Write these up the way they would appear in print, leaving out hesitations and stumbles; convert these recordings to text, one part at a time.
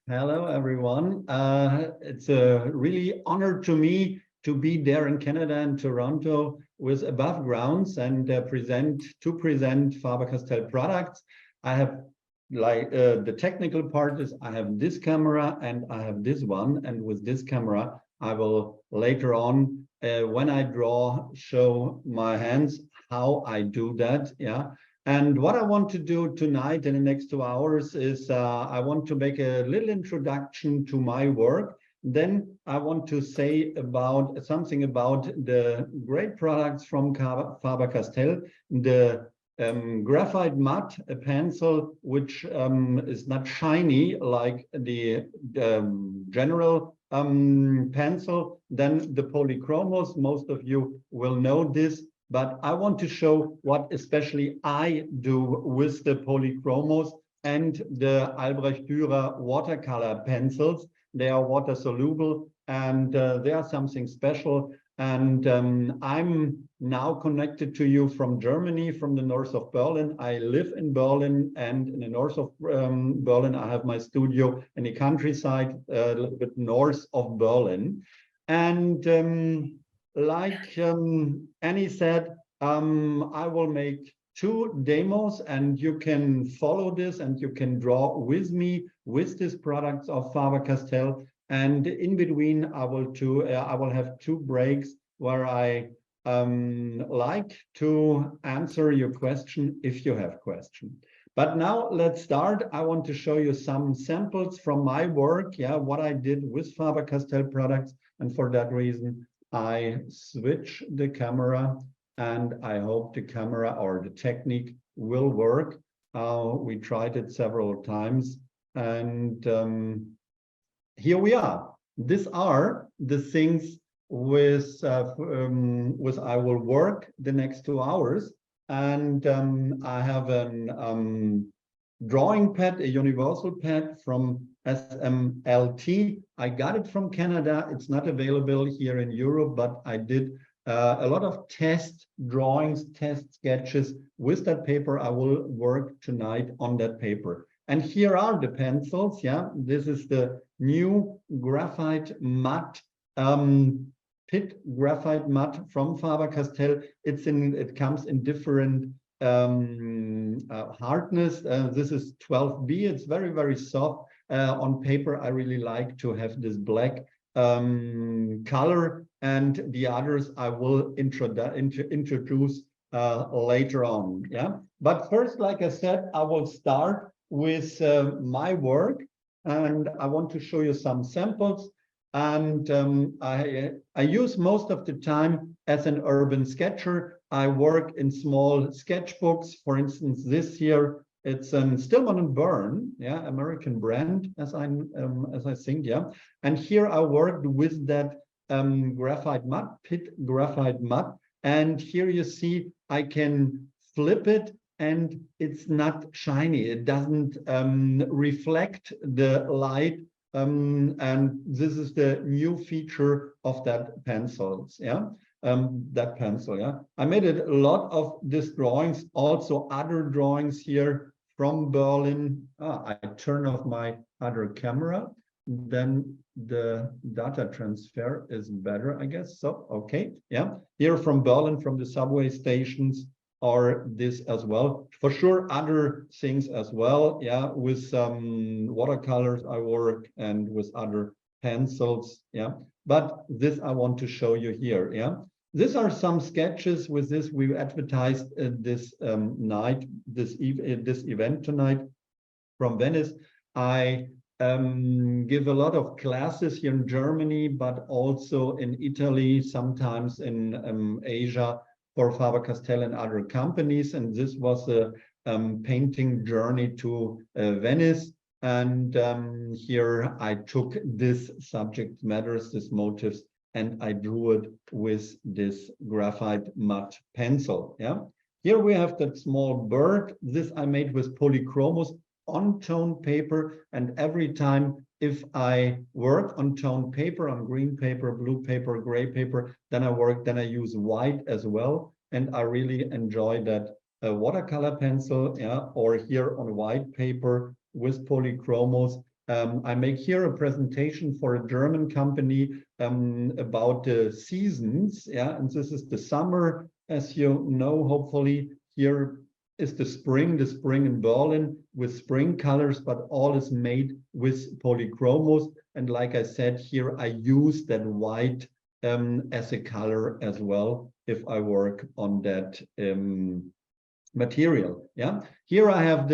Hello, everyone. It's a really honor to me to be there in Canada and Toronto with Above Grounds and present Faber-Castell products. I have the technical part is I have this camera and I have this one, and with this camera I will later on when I draw show my hands how I do that. Yeah. And what I want to do tonight in the next 2 hours is I want to make a little introduction to my work. Then I want to say about something about the great products from Faber-Castell, the graphite matte pencil, which is not shiny like the general pencil. Then the Polychromos, most of you will know this. But I want to show what especially I do with the Polychromos and the Albrecht Dürer Watercolour Pencils. They are water soluble and they are something special. And I'm now connected to you from Germany, from the north of Berlin. I live in Berlin, and in the north of Berlin, I have my studio in the countryside, a little bit north of Berlin. And like Annie said, I will make 2 demos and you can follow this and you can draw with me with these products of Faber-Castell. And in between, I will have 2 breaks where I like to answer your question if you have question. But now let's start. I want to show you some samples from my work, what I did with Faber-Castell products. And for that reason, I switch the camera and I hope the camera or the technique will work. We tried it several times and here we are. These are the things with I will work the next 2 hours. And I have a drawing pad, a universal pad from SMLT. I got it from Canada. It's not available here in Europe, but I did a lot of test drawings, test sketches with that paper. I will work tonight on that paper. And here are the pencils. This is the new graphite matte, Pitt graphite matte from Faber-Castell. It comes in different hardness. This is 12B. It's very, very soft. On paper, I really like to have this black color, and the others I will introduce later on. But first, like I said, I will start with my work, and I want to show you some samples. And I use most of the time as an urban sketcher. I work in small sketchbooks. For instance, this here, it's Stillman and Byrne, American brand, as I think, And here I worked with that graphite matte, Pitt graphite matte. And here you see I can flip it, and it's not shiny. It doesn't reflect the light. And this is the new feature of that pencils, that pencil, I made a lot of these drawings, also other drawings here from Berlin. I turn off my other camera, then the data transfer is better, I guess. So, okay, here from Berlin, from the subway stations, or this as well. For sure, other things as well, with some watercolors I work and with other pencils, But this I want to show you here, These are some sketches. With this, we advertised this night, this event tonight from Venice. I give a lot of classes here in Germany, but also in Italy, sometimes in Asia, for Faber-Castell and other companies. And this was a painting journey to Venice. And here I took this subject matters, these motifs, and I drew it with this graphite matte pencil. Here we have that small bird. This I made with Polychromos on toned paper. And every time if I work on toned paper, on green paper, blue paper, gray paper, then I use white as well. And I really enjoy that watercolor pencil, or here on white paper with Polychromos. I make here a presentation for a German company about the seasons. Yeah, and this is the summer, as you know, hopefully. Here is the spring in Berlin with spring colors, but all is made with Polychromos. And like I said, here I use that white as a color as well if I work on that material. Yeah, here I have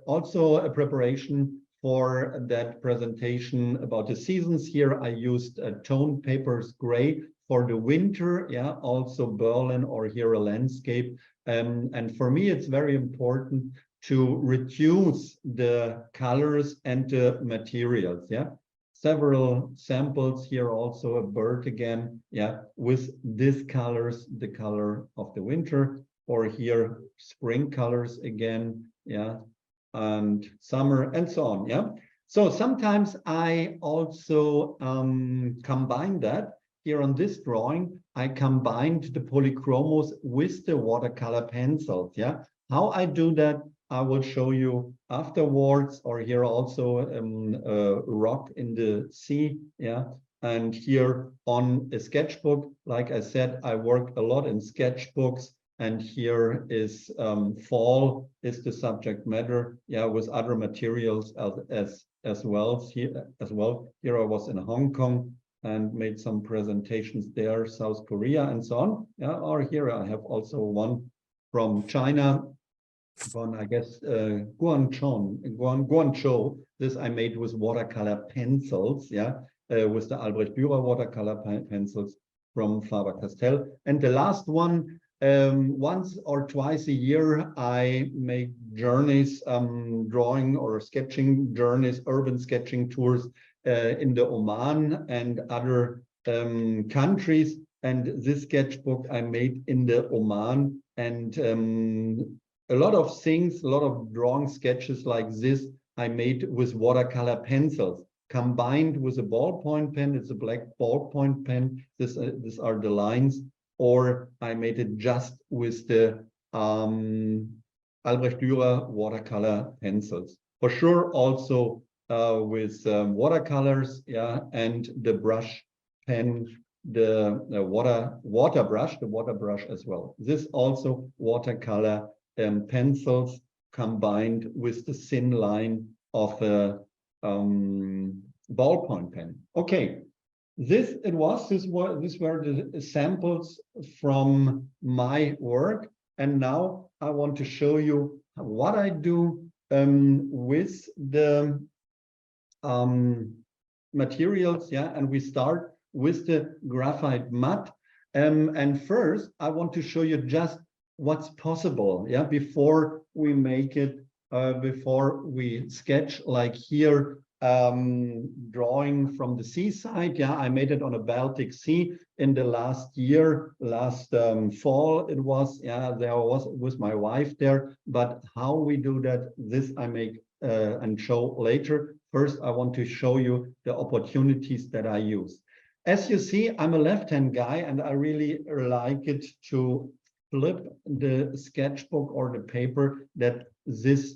also a preparation for that presentation about the seasons. Here I used toned papers gray for the winter. Yeah, also Berlin, or here a landscape. And for me, it's very important to reduce the colors and the materials. Yeah, several samples here, also a bird again. Yeah, with these colors, the color of the winter, or here spring colors again. Yeah, and summer and so on. Yeah, so sometimes I also combine that. Here on this drawing, I combined the Polychromos with the watercolor pencils. Yeah, how I do that, I will show you afterwards. Or here also a rock in the sea. Yeah, and here on a sketchbook, like I said, I work a lot in sketchbooks. And here is fall is the subject matter. Yeah, with other materials as well. Here I was in Hong Kong and made some presentations there, South Korea and so on. Yeah, or here I have also one from China, from I guess Guangzhou. This I made with watercolor pencils. Yeah, with the Albrecht Dürer watercolor pencils from Faber-Castell. And the last one, once or twice a year, I make journeys, drawing or sketching journeys, urban sketching tours in the Oman and other countries. And this sketchbook I made in the Oman, and a lot of things, a lot of drawing sketches like this I made with watercolor pencils combined with a ballpoint pen. It's a black ballpoint pen. These are the lines. Or I made it just with the Albrecht Dürer watercolor pencils. For sure, also with watercolors, yeah, and the brush pen, the water brush as well. This also watercolor pencils combined with the thin line of a ballpoint pen. Okay. These were the samples from my work, and now I want to show you what I do with the materials. Yeah, and we start with the graphite matte. And first, I want to show you just what's possible. Yeah, before we make it, before we sketch, like here. Drawing from the seaside. Yeah, I made it on a Baltic Sea in the last year, last fall it was. Yeah, there was with my wife there. But how we do that, this I make and show later. First, I want to show you the opportunities that I use. As you see, I'm a left-hand guy, and I really like it to flip the sketchbook or the paper, that this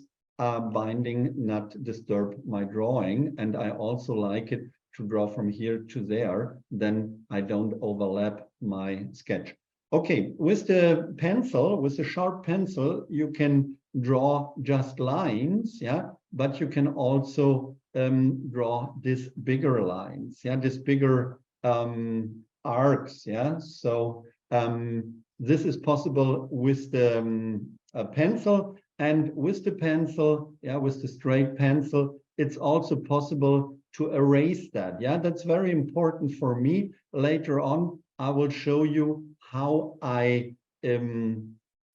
binding not disturb my drawing. And I also like it to draw from here to there, then I don't overlap my sketch. Okay, with the pencil, with the sharp pencil, you can draw just lines, yeah, but you can also draw these bigger lines, yeah, these bigger arcs, yeah. So this is possible with the pencil. And with the pencil, yeah, with the straight pencil, it's also possible to erase that. Yeah, that's very important for me. Later on, I will show you how I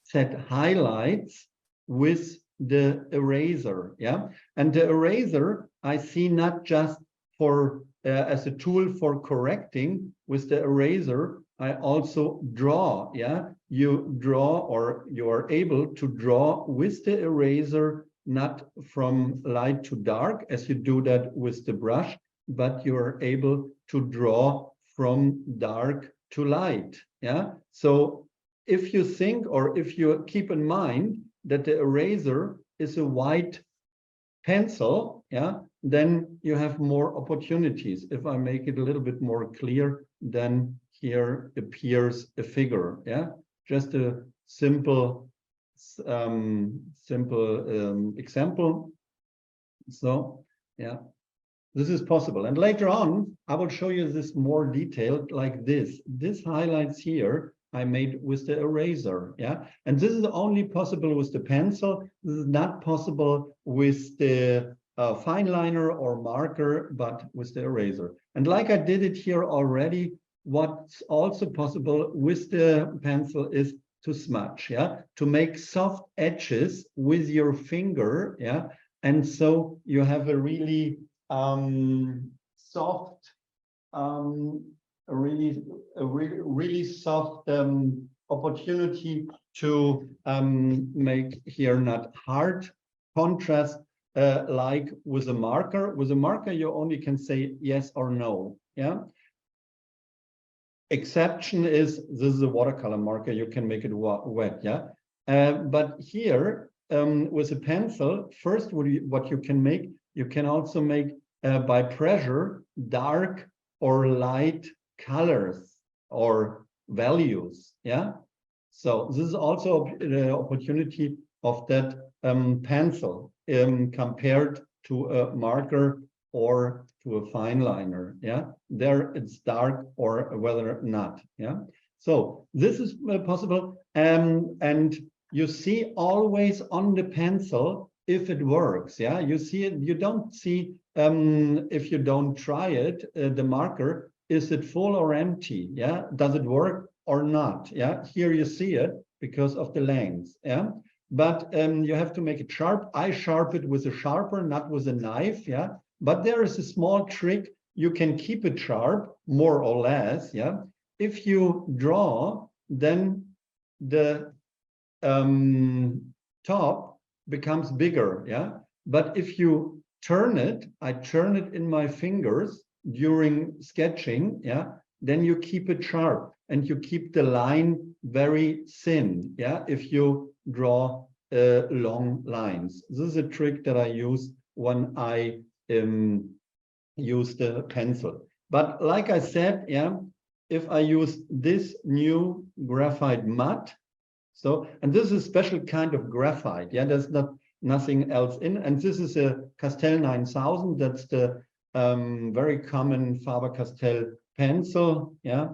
set highlights with the eraser. Yeah, and the eraser I see not just for as a tool for correcting. With the eraser, I also draw. Yeah, you draw, or you are able to draw with the eraser, not from light to dark as you do that with the brush, but you are able to draw from dark to light. Yeah, so if you think, or if you keep in mind that the eraser is a white pencil, yeah, then you have more opportunities. If I make it a little bit more clear, then here appears a figure, yeah, just a simple example. So yeah, this is possible. And later on, I will show you this more detailed like this. This highlights here I made with the eraser, yeah? And this is only possible with the pencil. This is not possible with the fine liner or marker, but with the eraser. And like I did it here already, what's also possible with the pencil is to smudge, yeah? To make soft edges with your finger, yeah? And so you have a really soft, really soft opportunity to make here not hard contrast like with a marker. With a marker, you only can say yes or no. Yeah. Exception is this is a watercolor marker. You can make it wet. Yeah. But here with a pencil, first what you can make, you can also make by pressure dark or light colors or values. Yeah. So this is also the opportunity of that pencil compared to a marker or to a fine liner. Yeah. There it's dark or whether not. Yeah. So this is possible. And you see always on the pencil if it works. Yeah. You see it. You don't see if you don't try it, the marker, is it full or empty? Yeah. Does it work or not? Yeah. Here you see it because of the length. Yeah. But you have to make it sharp. I sharp it with a sharper, not with a knife. Yeah. But there is a small trick. You can keep it sharp, more or less. Yeah. If you draw, then the top becomes bigger. Yeah. But if you turn it, I turn it in my fingers during sketching, yeah, then you keep it sharp and you keep the line very thin, yeah, if you draw long lines. This is a trick that I use when I use the pencil. But like I said, yeah, if I use this new graphite matte, so, and this is a special kind of graphite, yeah, there's nothing else in, and this is a Castell 9000. That's the very common Faber-Castell pencil, yeah.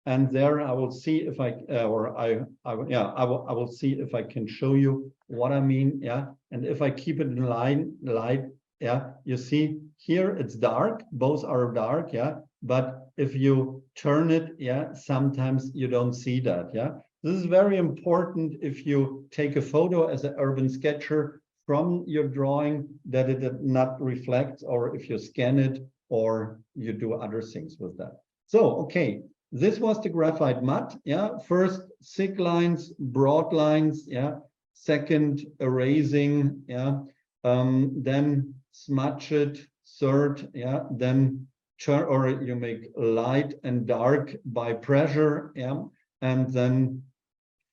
And there I will see if I will see if I can show you what I mean, yeah. And if I keep it in light, yeah, you see here it's dark. Both are dark, yeah. But if you turn it, yeah, sometimes you don't see that, yeah. This is very important if you take a photo as an urban sketcher from your drawing, that it not reflects, or if you scan it or you do other things with that. So, okay, this was the graphite matte, yeah. First, thick lines, broad lines, yeah. Second, erasing, yeah. Then smudge it. Third, yeah. Then turn, or you make light and dark by pressure, yeah. And then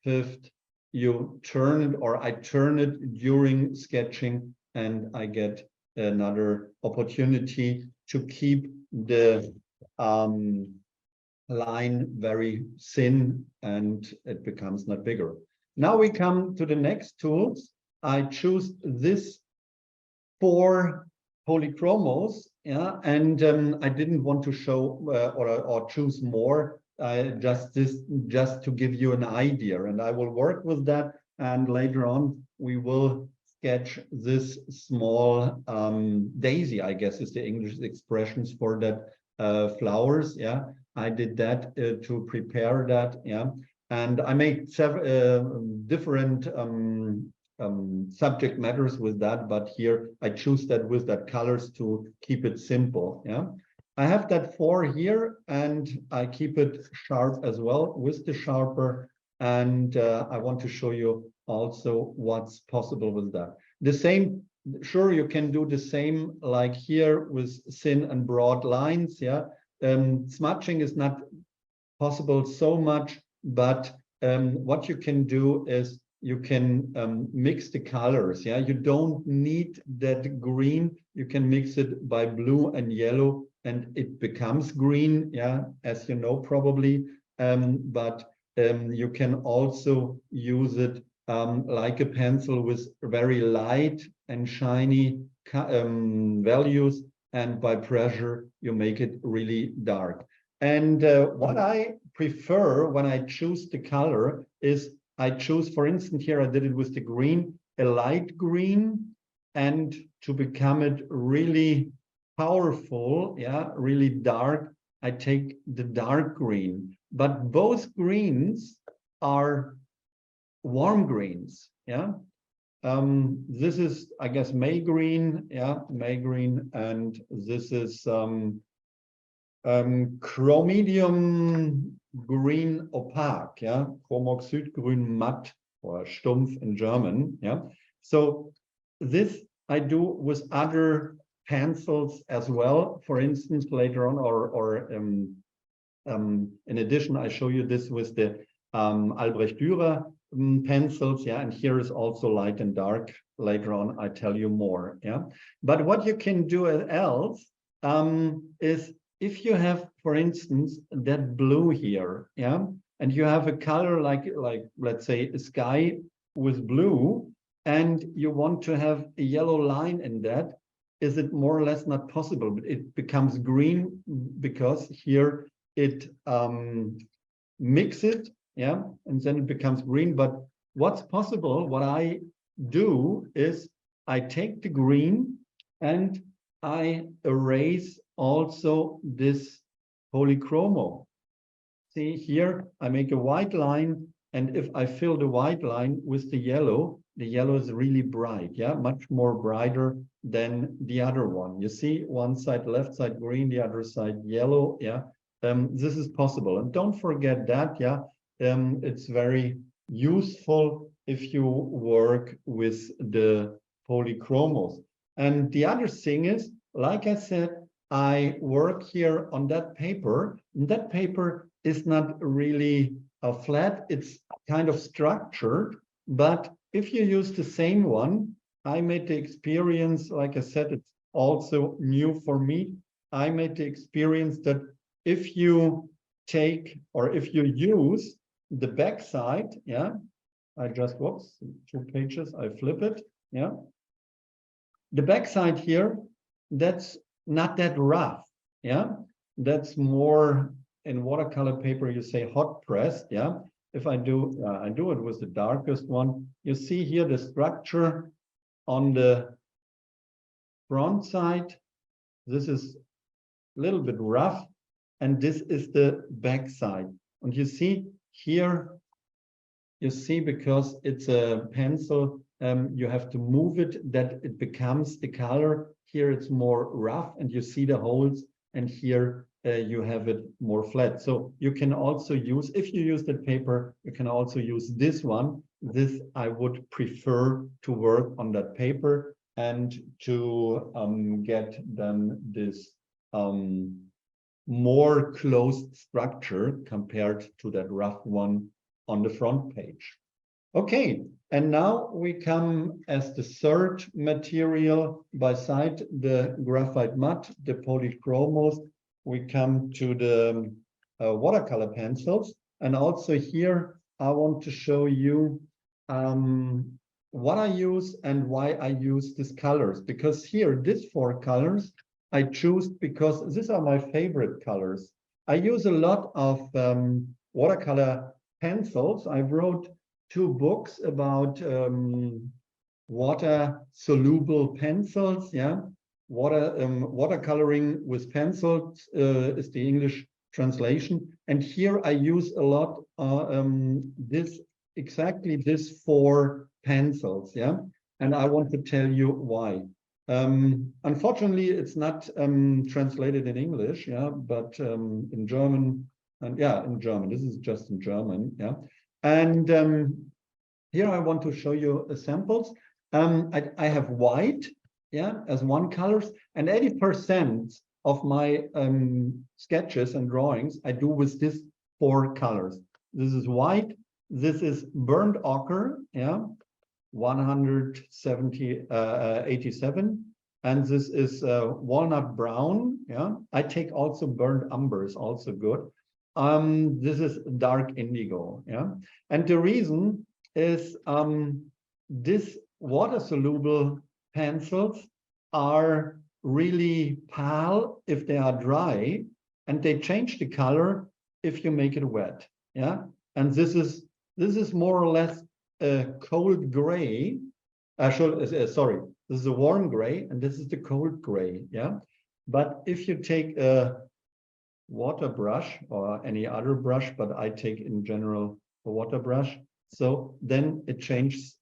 fifth, you turn it, or I turn it during sketching, and I get another opportunity to keep the line very thin and it becomes not bigger. Now we come to the next tools. I choose this 4 Polychromos, yeah, and I didn't want to show or choose more. Just to give you an idea, and I will work with that, and later on we will sketch this small daisy, I guess is the English expressions for that flowers. Yeah, I did that to prepare that. Yeah, and I made several different subject matters with that, but here I choose that with that colors to keep it simple. Yeah. I have that 4 here, and I keep it sharp as well with the sharper. And I want to show you also what's possible with that. The same, sure, you can do the same like here with thin and broad lines. Yeah, smudging is not possible so much, but what you can do is you can mix the colors. Yeah, you don't need that green. You can mix it by blue and yellow, and it becomes green. Yeah, as you know probably. But you can also use it like a pencil with very light and shiny values, and by pressure you make it really dark. And what I prefer when I choose the color is I choose, for instance, here I did it with the green, a light green, and to become it really powerful, yeah, really dark, I take the dark green. But both greens are warm greens, yeah. This is, I guess, May green, yeah, May green, and this is Chromedium green opaque, yeah, Chromoxydgrün matt, or stumpf in German, yeah. So this I do with other pencils as well. For instance, later on, or in addition, I show you this with the Albrecht Dürer pencils, yeah, and here is also light and dark. Later on, I tell you more, yeah. But what you can do else is, if you have, for instance, that blue here, yeah, and you have a color like let's say a sky with blue, and you want to have a yellow line in that, is it more or less not possible? But it becomes green because here it mix it, yeah, and then it becomes green. But what's possible, what I do is I take the green and I erase also this polychromo. See here, I make a white line, and if I fill the white line with the yellow is really bright, yeah, much more brighter than the other one. You see, one side, left side green, the other side yellow, yeah. This is possible, and don't forget that, yeah, it's very useful if you work with the polychromos. And the other thing is, like I said, I work here on that paper, and that paper is not really flat, it's kind of structured. But if you use the same one, I made the experience, like I said, it's also new for me. I made the experience that if you take, or if you use the back side, yeah, I just, whoops, 2 pages, I flip it, yeah. The back side here, that's not that rough, yeah. That's more, in watercolor paper, you say hot pressed, yeah. If I do it with the darkest one, you see here the structure on the front side. This is a little bit rough, and this is the back side. And you see here, you see, because it's a pencil, you have to move it that it becomes the color. Here it's more rough, and you see the holes, and here you have it more flat. So you can also use, if you use that paper, you can also use this one. This I would prefer to work on that paper and to get then this more closed structure compared to that rough one on the front page. Okay, and now we come as the third material beside the graphite matte, the polychromos. We come to the watercolor pencils, and also here I want to show you what I use and why I use these colors. Because here, these 4 colors I choose because these are my favorite colors. I use a lot of watercolor pencils. I wrote 2 books about water soluble pencils, yeah. Watercoloring with pencils is the English translation. And here I use a lot exactly this 4 pencils, yeah. And I want to tell you why. Unfortunately, it's not translated in English, yeah, but in German, and yeah, in German. This is just in German, yeah. And here I want to show you samples. I have white, yeah, as one colors, and 80% of my sketches and drawings I do with these 4 colors. This is white, This is burnt ochre, yeah, 187, and this is walnut brown, yeah. I take also burnt umber, is also good. This is dark indigo, yeah. And the reason is this water-soluble pencils are really pale if they are dry, and they change the color if you make it wet, yeah. And this is more or less a cold gray. Sorry, this is a warm gray, and this is the cold gray, yeah. But if you take a water brush or any other brush, but I take in general a water brush, so then it changes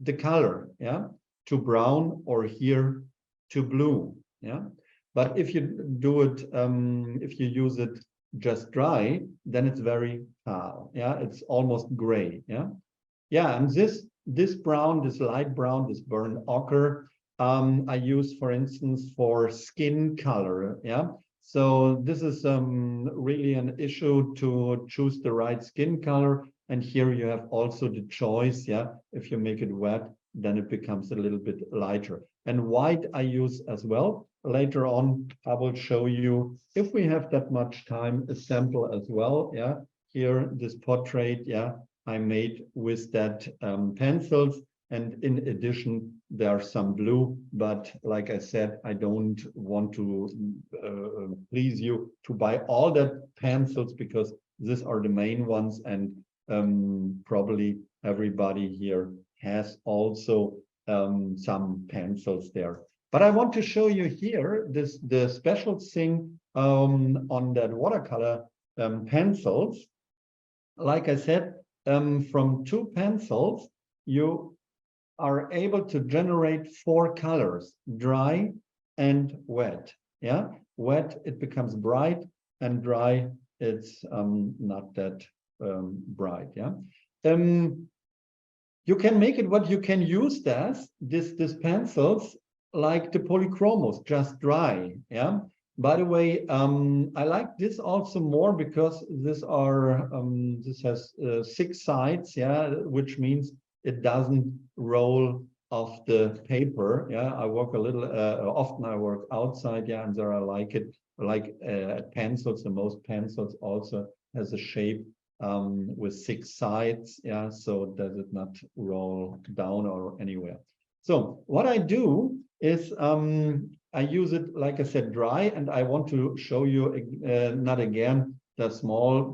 the color, yeah, to brown, or here to blue, yeah. But if you do it, if you use it just dry, then it's very pale, yeah, it's almost gray, yeah. Yeah, and this brown, this light brown, this burnt ochre, I use, for instance, for skin color, yeah. So this is really an issue to choose the right skin color. And here you have also the choice, yeah. If you make it wet, then it becomes a little bit lighter. And white I use as well. Later on, I will show you, if we have that much time, a sample as well, yeah. Here, this portrait, yeah, I made with that pencils. And in addition, there are some blue, but like I said, I don't want to please you to buy all that pencils, because these are the main ones, and probably everybody here has also some pencils there. But I want to show you here the special thing on that watercolor pencils. Like I said, from 2 pencils, you are able to generate 4 colors: dry and wet, yeah. Wet, it becomes bright, and dry, it's not that bright, yeah. You can make it what you can use this pencils like the Polychromos, just dry, yeah. By the way, I like this also more because this has 6 sides, yeah, which means it doesn't roll off the paper, yeah. I work a little, often I work outside, yeah, and there I like it, like pencils. The most pencils also has a shape with 6 sides, yeah, so does it not roll down or anywhere. So what I do is I use it, like I said, dry, and I want to show you not again the small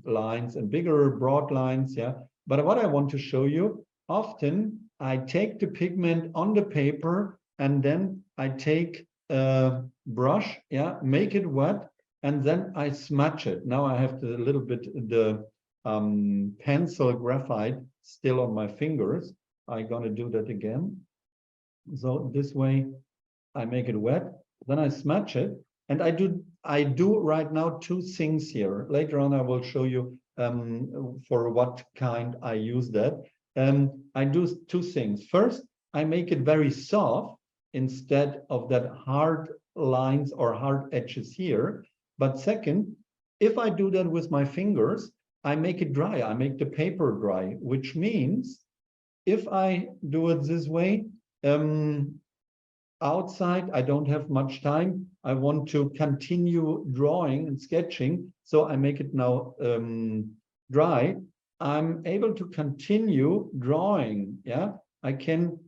lines and bigger broad lines, yeah. But what I want to show you, often I take the pigment on the paper, and then I take a brush, yeah, make it wet, and then I smudge it. Now I have a little bit the pencil graphite still on my fingers. I'm gonna do that again. So this way I make it wet, then I smudge it, and I do right now 2 things here. Later on I will show you for what kind I use that. I do 2 things. First, I make it very soft instead of that hard lines or hard edges here. But second, if I do that with my fingers, I make it dry. I make the paper dry, which means if I do it this way, outside, I don't have much time. I want to continue drawing and sketching, so I make it now dry. I'm able to continue drawing, yeah. I can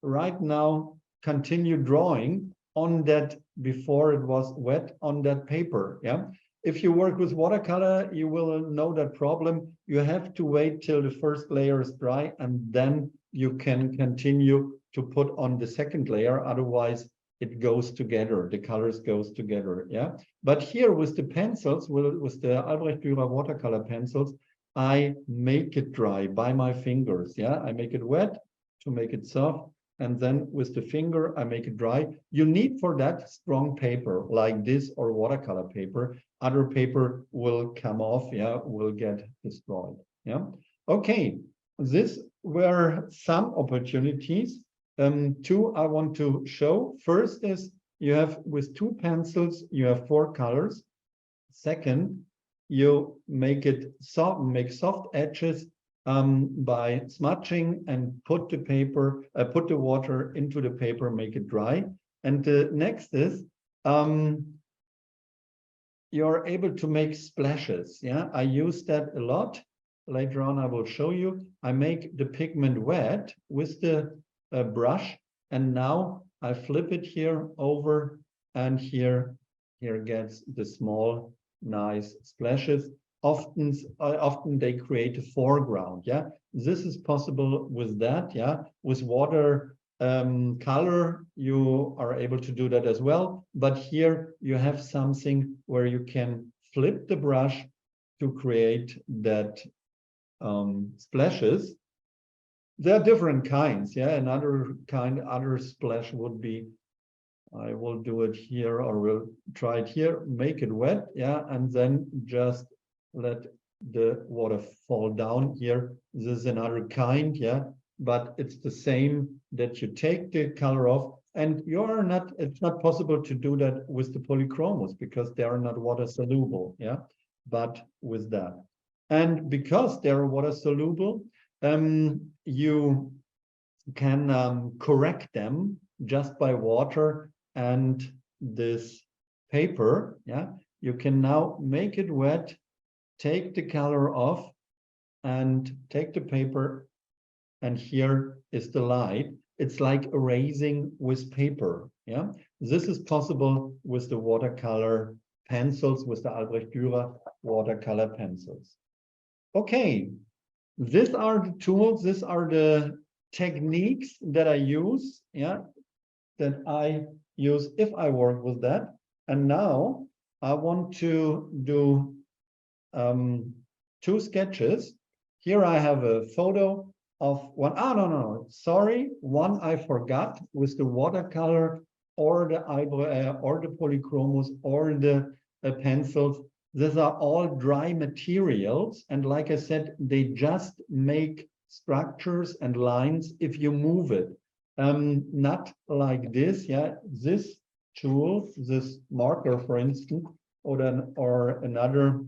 right now continue drawing on that before it was wet on that paper, yeah. If you work with watercolor, you will know that problem. You have to wait till the first layer is dry, and then you can continue to put on the second layer. Otherwise, it goes together. The colors goes together, yeah. But here with the pencils, with the Albrecht Dürer watercolor pencils, I make it dry by my fingers, yeah. I make it wet to make it soft, and then with the finger, I make it dry. You need for that strong paper like this or watercolor paper. Other paper will come off, yeah, will get destroyed, yeah. Okay, these were some opportunities. 2 I want to show. First is you have with 2 pencils, you have 4 colors. Second, you make it soft, make soft edges by smudging and put the water into the paper, make it dry. And the next is you're able to make splashes. Yeah, I use that a lot. Later on, I will show you. I make the pigment wet with the brush, and now I flip it here over, and here gets the small, nice splashes. Often they create a foreground. Yeah, this is possible with that. Yeah, with water color, you are able to do that as well. But here you have something where you can flip the brush to create that splashes. There are different kinds. Yeah, other splash would be, I will do it here, or we'll try it here, make it wet. Yeah, and then just let the water fall down here. This is another kind. Yeah, but it's the same, that you take the color off, and it's not possible to do that with the polychromos because they are not water soluble. Yeah, but with that, and because they're water soluble, you can correct them just by water and this paper. Yeah, you can now make it wet, take the color off, and take the paper, and here is the light. It's like erasing with paper. Yeah, this is possible with the watercolor pencils, with the Albrecht Dürer watercolor pencils. Okay, these are the tools, these are the techniques that I use. Yeah, that I use if I work with that. And now I want to do 2 sketches. Here I have a photo of one. No, sorry, one I forgot, with the watercolor or the polychromos or the pencils. These are all dry materials, and like I said, they just make structures and lines if you move it. Not like this. Yeah, this tool, this marker, for instance, or another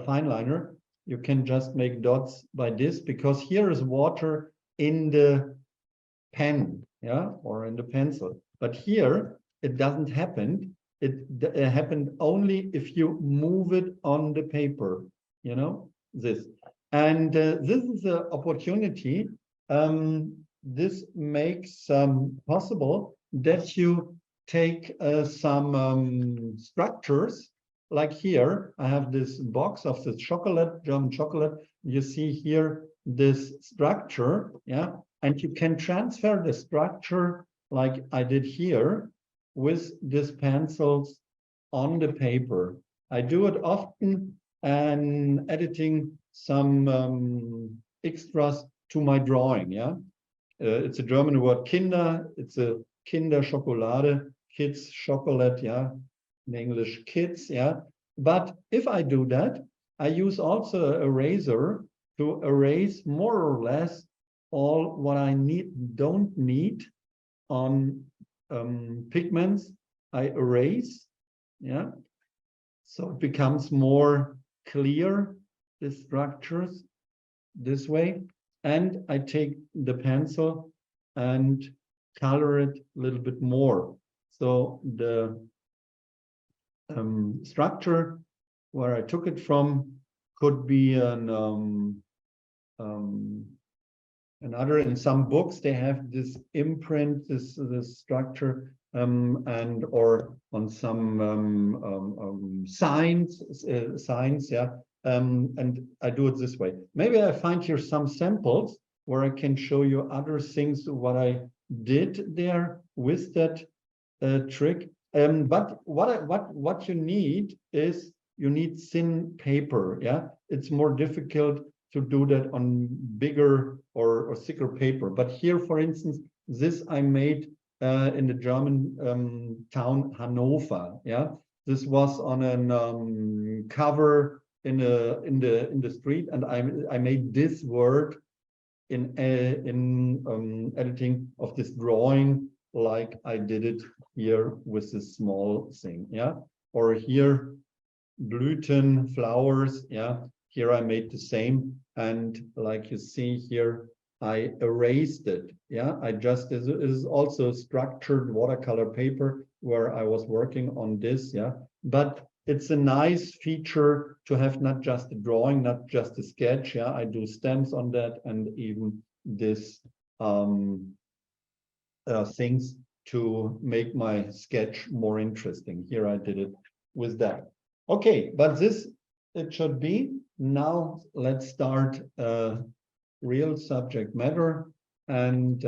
fine liner, you can just make dots by this, because here is water in the pen, yeah, or in the pencil. But here it doesn't happen. It happened only if you move it on the paper, you know, this. And this is an opportunity. This makes possible that you take some structures. Like here, I have this box of this chocolate, German chocolate. You see here this structure, yeah, and you can transfer the structure like I did here with these pencils on the paper. I do it often and editing some extras to my drawing. Yeah, it's a German word Kinder. It's a Kinderschokolade, kids chocolate. Yeah, in English, kids. Yeah, but if I do that, I use also an eraser to erase more or less all what I don't need on pigments. I erase, yeah, so it becomes more clear, the structures, this way. And I take the pencil and color it a little bit more. So the structure where I took it from could be another. In some books they have this imprint, this structure, and or on some signs, yeah. And I do it this way. Maybe I find here some samples where I can show you other things what I did there with that trick. But what you need is, you need thin paper. Yeah, it's more difficult to do that on bigger or thicker paper. But here, for instance, this I made in the German town Hanover. Yeah, this was on a cover in the street, and I made this word in editing of this drawing, like I did it here with this small thing. Yeah, or here Blüten, flowers. Yeah, here I made the same. And like you see here, I erased it. Yeah, I just, this is also structured watercolor paper where I was working on this. Yeah, but it's a nice feature to have not just a drawing, not just a sketch. Yeah, I do stamps on that and even this things to make my sketch more interesting. Here I did it with that. Okay, but this it should be. Now let's start real subject matter. And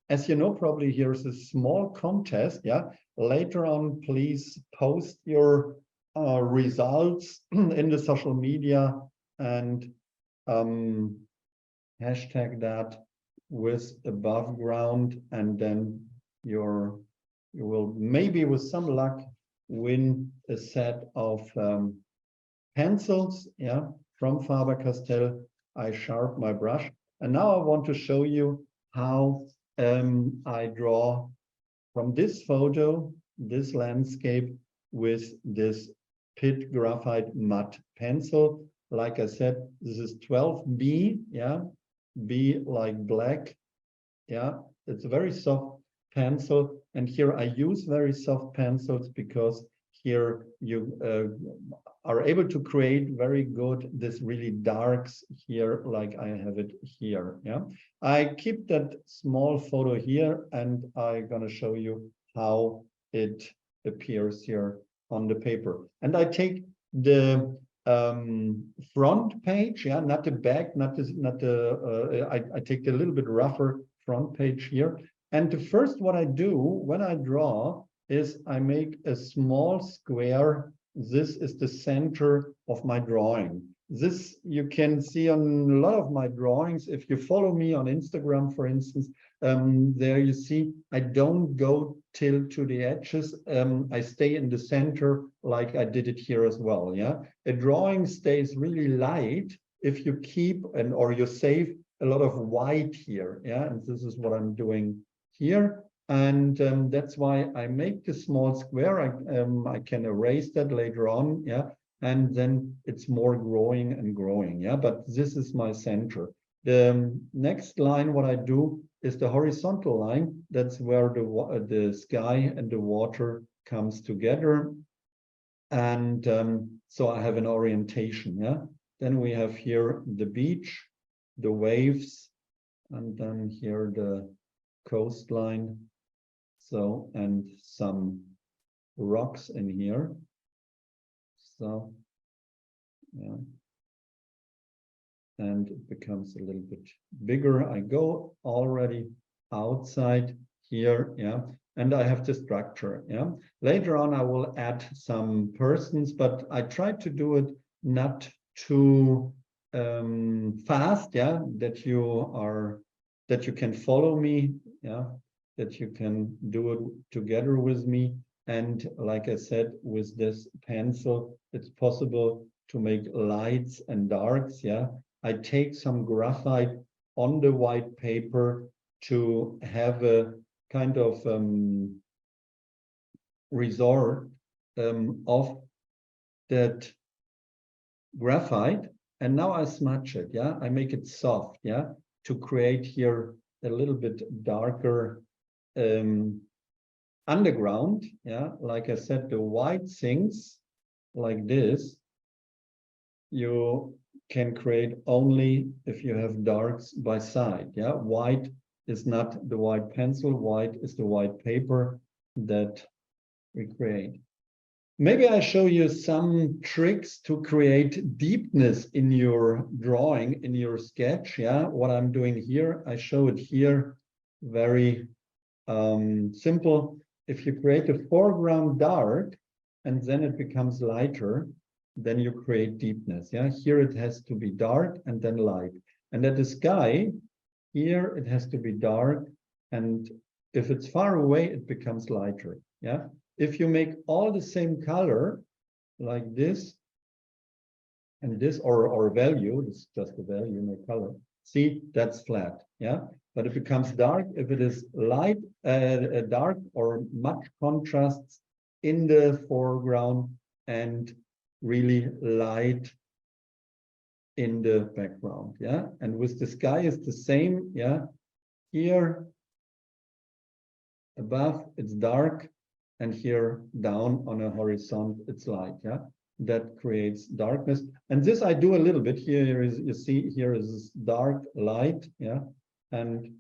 as you know, probably here's a small contest. Yeah, later on, please post your results in the social media and hashtag that with above ground, and then you will maybe with some luck win a set of pencils, yeah, from Faber-Castell. I sharpen my brush, and now I want to show you how I draw from this photo, this landscape with this Pitt graphite matte pencil. Like I said, this is 12B, yeah, B like black, yeah, it's a very soft pencil. And here I use very soft pencils because here you are able to create very good, this really darks here, like I have it here. Yeah, I keep that small photo here, and I'm gonna show you how it appears here on the paper. And I take the front page, yeah, not the back, not the I take the little bit rougher front page here. And the first what I do when I draw is I make a small square. This is the center of my drawing. This you can see on a lot of my drawings. If you follow me on Instagram, for instance, there you see I don't go till to the edges. I stay in the center like I did it here as well. Yeah, a drawing stays really light if you keep or you save a lot of white here. Yeah, and this is what I'm doing here. And that's why I make the small square. I can erase that later on, yeah, and then it's more growing and growing, yeah, but this is my center. The next line, what I do is the horizontal line. That's where the sky and the water comes together. And so I have an orientation, yeah. Then we have here the beach, the waves, and then here the coastline. So, and some rocks in here. So, yeah. And it becomes a little bit bigger. I go already outside here, yeah. And I have the structure, yeah. Later on, I will add some persons, but I try to do it not too fast, yeah, that you can follow me, yeah, that you can do it together with me. And like I said, with this pencil, it's possible to make lights and darks, yeah. I take some graphite on the white paper to have a kind of resort of that graphite. And now I smudge it, yeah. I make it soft, yeah, to create here a little bit darker underground, yeah. Like I said, the white things like this, you can create only if you have darks by side, yeah. White is not the white pencil, white is the white paper that we create. Maybe I show you some tricks to create deepness in your drawing, in your sketch, yeah. What I'm doing here, I show it here, very simple. If you create a foreground dark and then it becomes lighter, then you create deepness, yeah. Here it has to be dark and then light. And at the sky, here it has to be dark, and if it's far away, it becomes lighter, yeah. If you make all the same color, like this, and this, or value, this is just a value, no color. See, that's flat, yeah. But it becomes dark if it is light, dark, or much contrasts in the foreground and really light in the background. Yeah, and with the sky is the same. Yeah, here above it's dark, and here down on a horizon it's light. Yeah, that creates darkness. And this I do a little bit. Here is, you see, here is this dark light. Yeah, and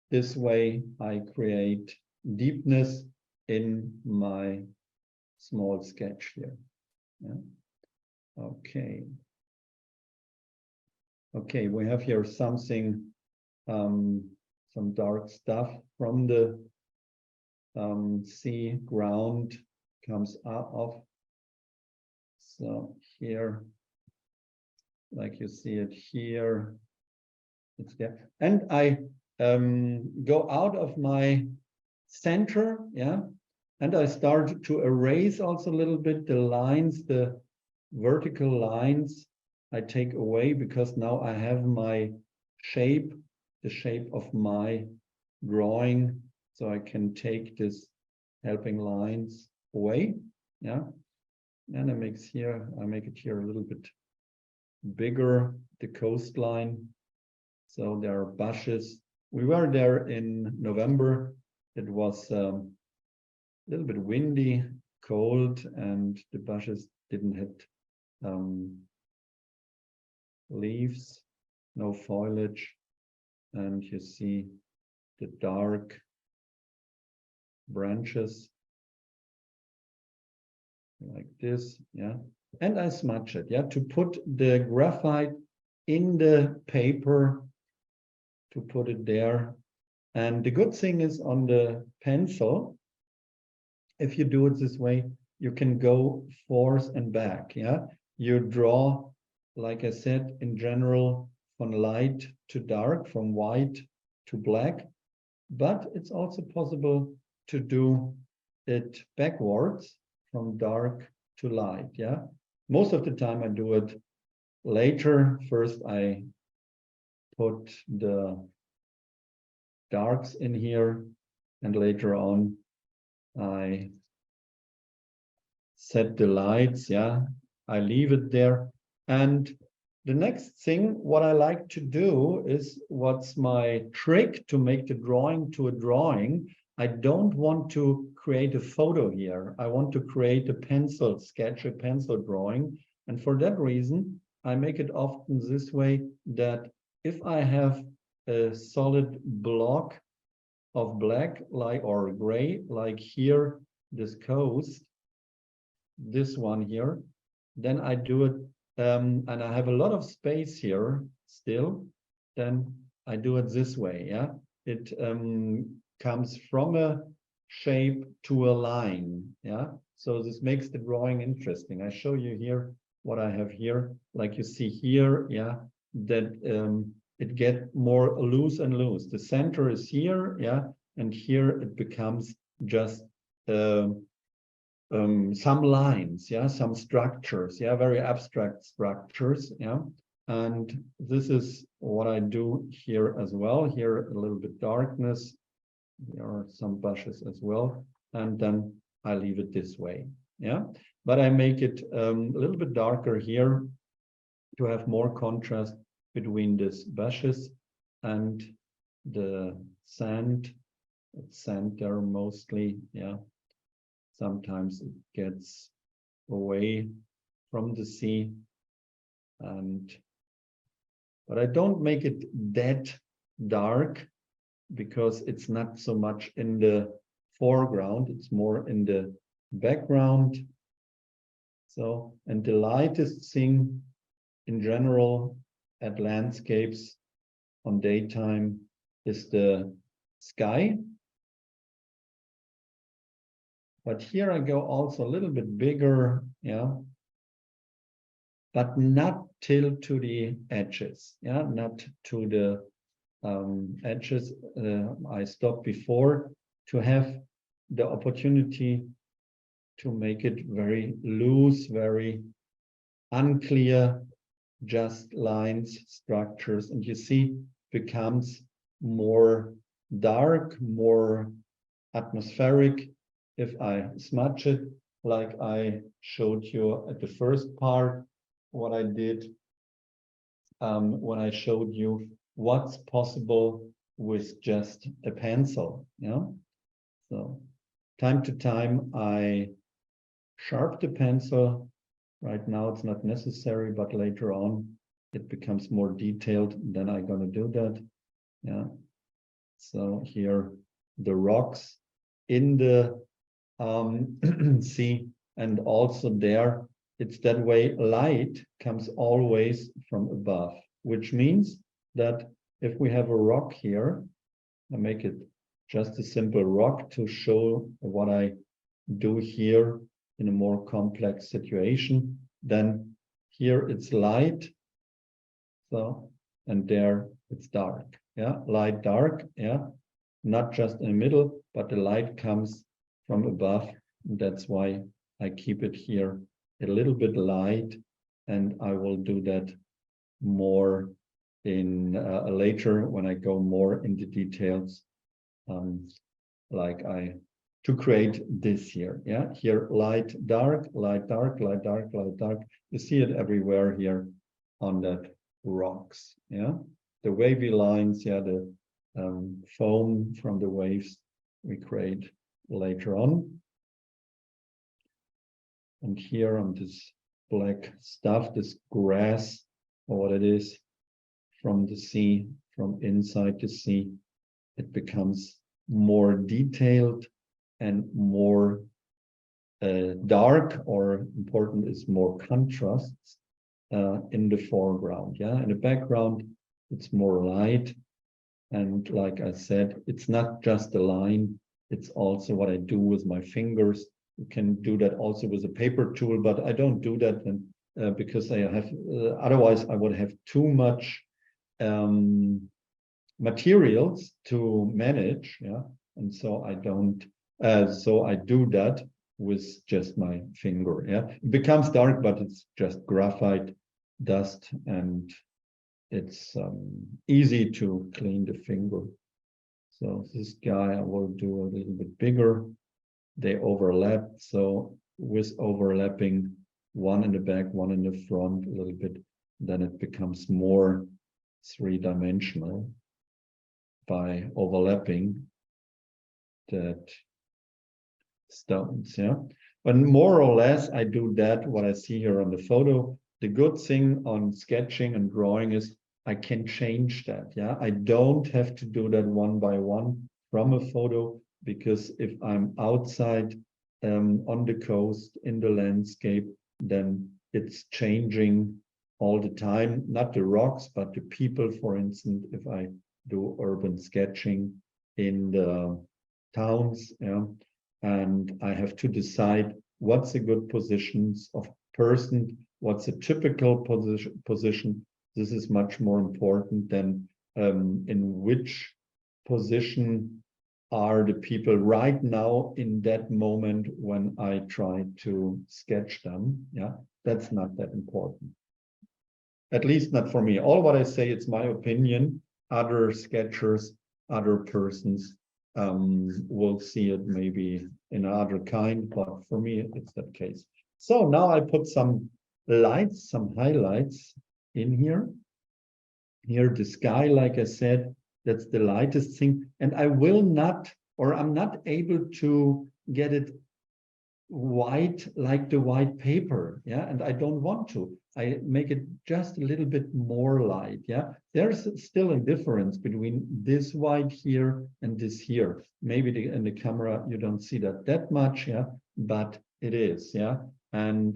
this way I create deepness in my small sketch here. Yeah. Okay. Okay, we have here something, some dark stuff from the sea ground comes out of. So here, like you see it here, it's there. And I go out of my center, yeah, and I start to erase also a little bit the lines, the vertical lines I take away, because now I have my shape, the shape of my drawing, so I can take this helping lines away. Yeah, and I make it here a little bit bigger, the coastline. So there are bushes. We were there in November. It was a little bit windy, cold, and the bushes didn't have leaves, no foliage, and you see the dark branches like this. Yeah, and I smudge it, yeah, to put the graphite in the paper, to put it there. And the good thing is, on the pencil, if you do it this way, you can go forth and back. Yeah, you draw, like I said, in general, from light to dark, from white to black, but it's also possible to do it backwards, from dark to light. Yeah, most of the time I do it later. First I put the darks in here, and later on I set the lights. Yeah, I leave it there. And the next thing, what I like to do is, what's my trick to make the drawing to a drawing, I don't want to create a photo here. I want to create a pencil sketch, a pencil drawing. And for that reason, I make it often this way, that if I have a solid block of black, like, or gray, like here, this coast, this one here, then I do it, and I have a lot of space here still, then I do it this way. Yeah, it comes from a shape to a line. Yeah, so this makes the drawing interesting. I show you here what I have here, like you see here. Yeah, that it gets more loose and loose. The center is here. Yeah, and here it becomes just some lines, yeah, some structures, yeah, very abstract structures, yeah. And this is what I do here as well. Here a little bit darkness. There are some bushes as well, and then I leave it this way. Yeah, but I make it a little bit darker here to have more contrast between these bushes and the sand. It's sand there mostly. Yeah, sometimes it gets away from the sea, but I don't make it that dark, because it's not so much in the foreground, it's more in the background. So, and the lightest thing in general at landscapes on daytime is the sky. But here I go also a little bit bigger, yeah, but not till to the edges, yeah, not to the edges. I stopped before to have the opportunity to make it very loose, very unclear, just lines, structures, and you see, becomes more dark, more atmospheric if I smudge it. like I showed you at the first part, what I did when I showed you what's possible with just a pencil. Yeah. So time to time I sharpen the pencil. Right now it's not necessary, but later on it becomes more detailed. Then I'm gonna do that. Yeah. So here the rocks in the sea, and also there it's that way light comes always from above, which means that if we have a rock here, I make it just a simple rock to show what I do here in a more complex situation. Then here it's light, so, and there it's dark. Yeah, light, dark. Yeah, not just in the middle, but the light comes from above. And that's why I keep it here a little bit light, and I will do that more in later when I go more into details, like to create this here. Yeah, here light, dark, light, dark, light, dark, light, dark. You see it everywhere here on that rocks. Yeah, the wavy lines. Yeah, the foam from the waves we create later on. And here on this black stuff, this grass, or what it is, from the sea, from inside the sea, it becomes more detailed and more dark, or important is more contrasts in the foreground. Yeah, in the background, it's more light. And like I said, it's not just a line, it's also what I do with my fingers. You can do that also with a paper tool, but I don't do that then, because I have, otherwise I would have too much materials to manage. Yeah, and so I don't, so I do that with just my finger. Yeah, it becomes dark, but it's just graphite dust, and it's easy to clean the finger. So this guy I will do a little bit bigger. They overlap, so with overlapping, one in the back, one in the front, a little bit, then it becomes more three-dimensional by overlapping that stones. Yeah, but more or less I do that what I see here on the photo. The good thing on sketching and drawing is I can change that. Yeah, I don't have to do that one by one from a photo, because if I'm outside on the coast in the landscape, then it's changing all the time, not the rocks, but the people. For instance, if I do urban sketching in the towns, yeah, and I have to decide what's a good positions of person, what's a typical position. This is much more important than in which position are the people right now in that moment when I try to sketch them. Yeah, that's not that important. At least not for me. All what I say, it's my opinion. Other sketchers, other persons will see it maybe in another kind, but for me, it's that case. So now I put some lights, some highlights in here. Here, the sky, like I said, that's the lightest thing. And I will not, or I'm not able to get it white like the white paper. Yeah, and I don't want to. I make it just a little bit more light. Yeah, there's still a difference between this white here and this here. Maybe in the camera you don't see that much. Yeah, but it is. Yeah, and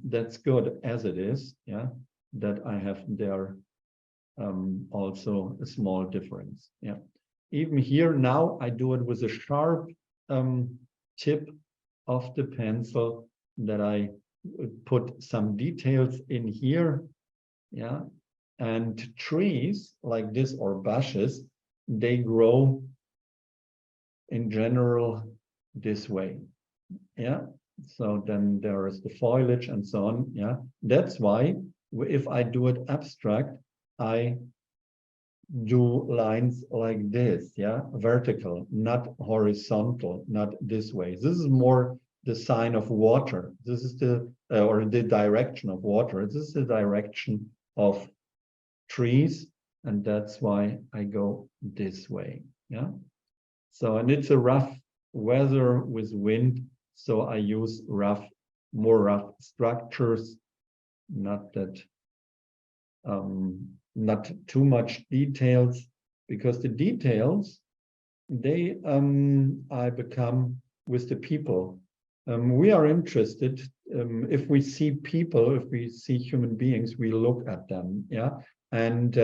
that's good as it is. Yeah, that I have there also a small difference. Yeah, even here now I do it with a sharp tip of the pencil, that I put some details in here. Yeah, and trees like this, or bushes, they grow in general this way. Yeah, so then there is the foliage and so on. Yeah, that's why if I do it abstract, I do lines like this. Yeah, vertical, not horizontal, not this way. This is more the sign of water. This is the or the direction of water. This is the direction of trees, and that's why I go this way. Yeah. So, and it's a rough weather with wind, so I use more rough structures, not too much details, because the details, they I become with the people. We are interested, if we see people, if we see human beings, we look at them, yeah, and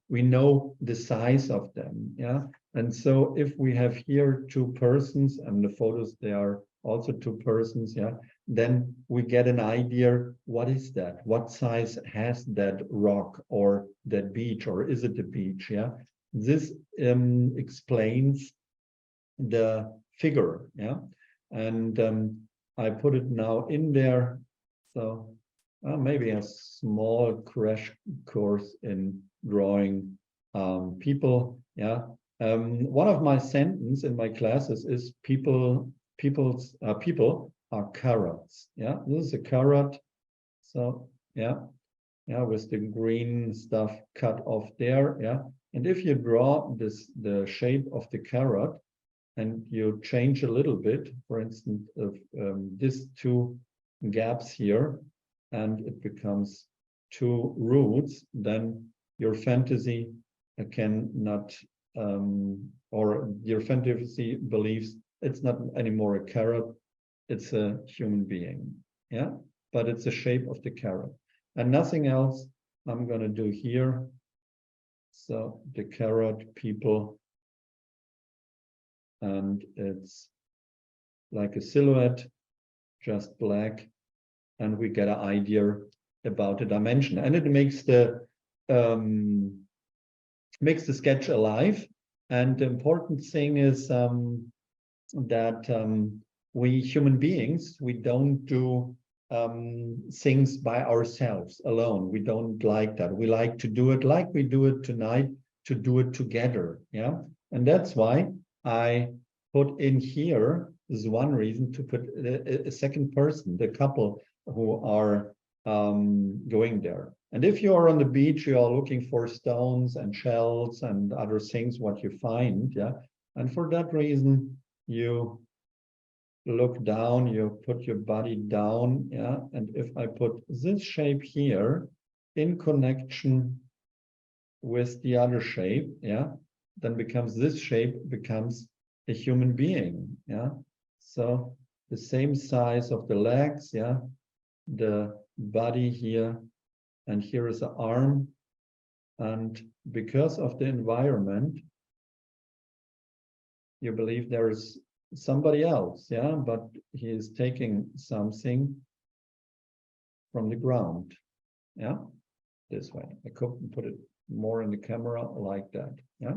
we know the size of them, yeah. And so if we have here two persons, and the photos, they are also two persons, yeah, then we get an idea, what is that? What size has that rock or that beach, or is it a beach, yeah? This explains the figure, yeah. And I put it now in there. So maybe a small crash course in drawing people, yeah. One of my sentences in my classes is people are carrots, yeah. This is a carrot, so yeah, with the green stuff cut off there, yeah. And if you draw the shape of the carrot, and you change a little bit, for instance, of these two gaps here, and it becomes two roots, then your fantasy cannot, or your fantasy believes it's not anymore a carrot, it's a human being, yeah? But it's the shape of the carrot. And nothing else I'm gonna do here. So the carrot, people, and it's like a silhouette, just black, and we get an idea about the dimension, and it makes the sketch alive. And the important thing is that we human beings, we don't do things by ourselves alone. We don't like that. We like to do it like we do it tonight, to do it together, yeah. And that's why I put in here, this is one reason, to put a second person, the couple who are going there. And if you are on the beach, you are looking for stones and shells and other things, what you find, yeah. And for that reason, you look down, you put your body down, yeah. And if I put this shape here in connection with the other shape, yeah, then this shape becomes a human being, yeah. So the same size of the legs, yeah, the body here, and here is the arm. And because of the environment, you believe there is somebody else, yeah, but he is taking something from the ground, yeah, this way. I could put it more in the camera like that, yeah.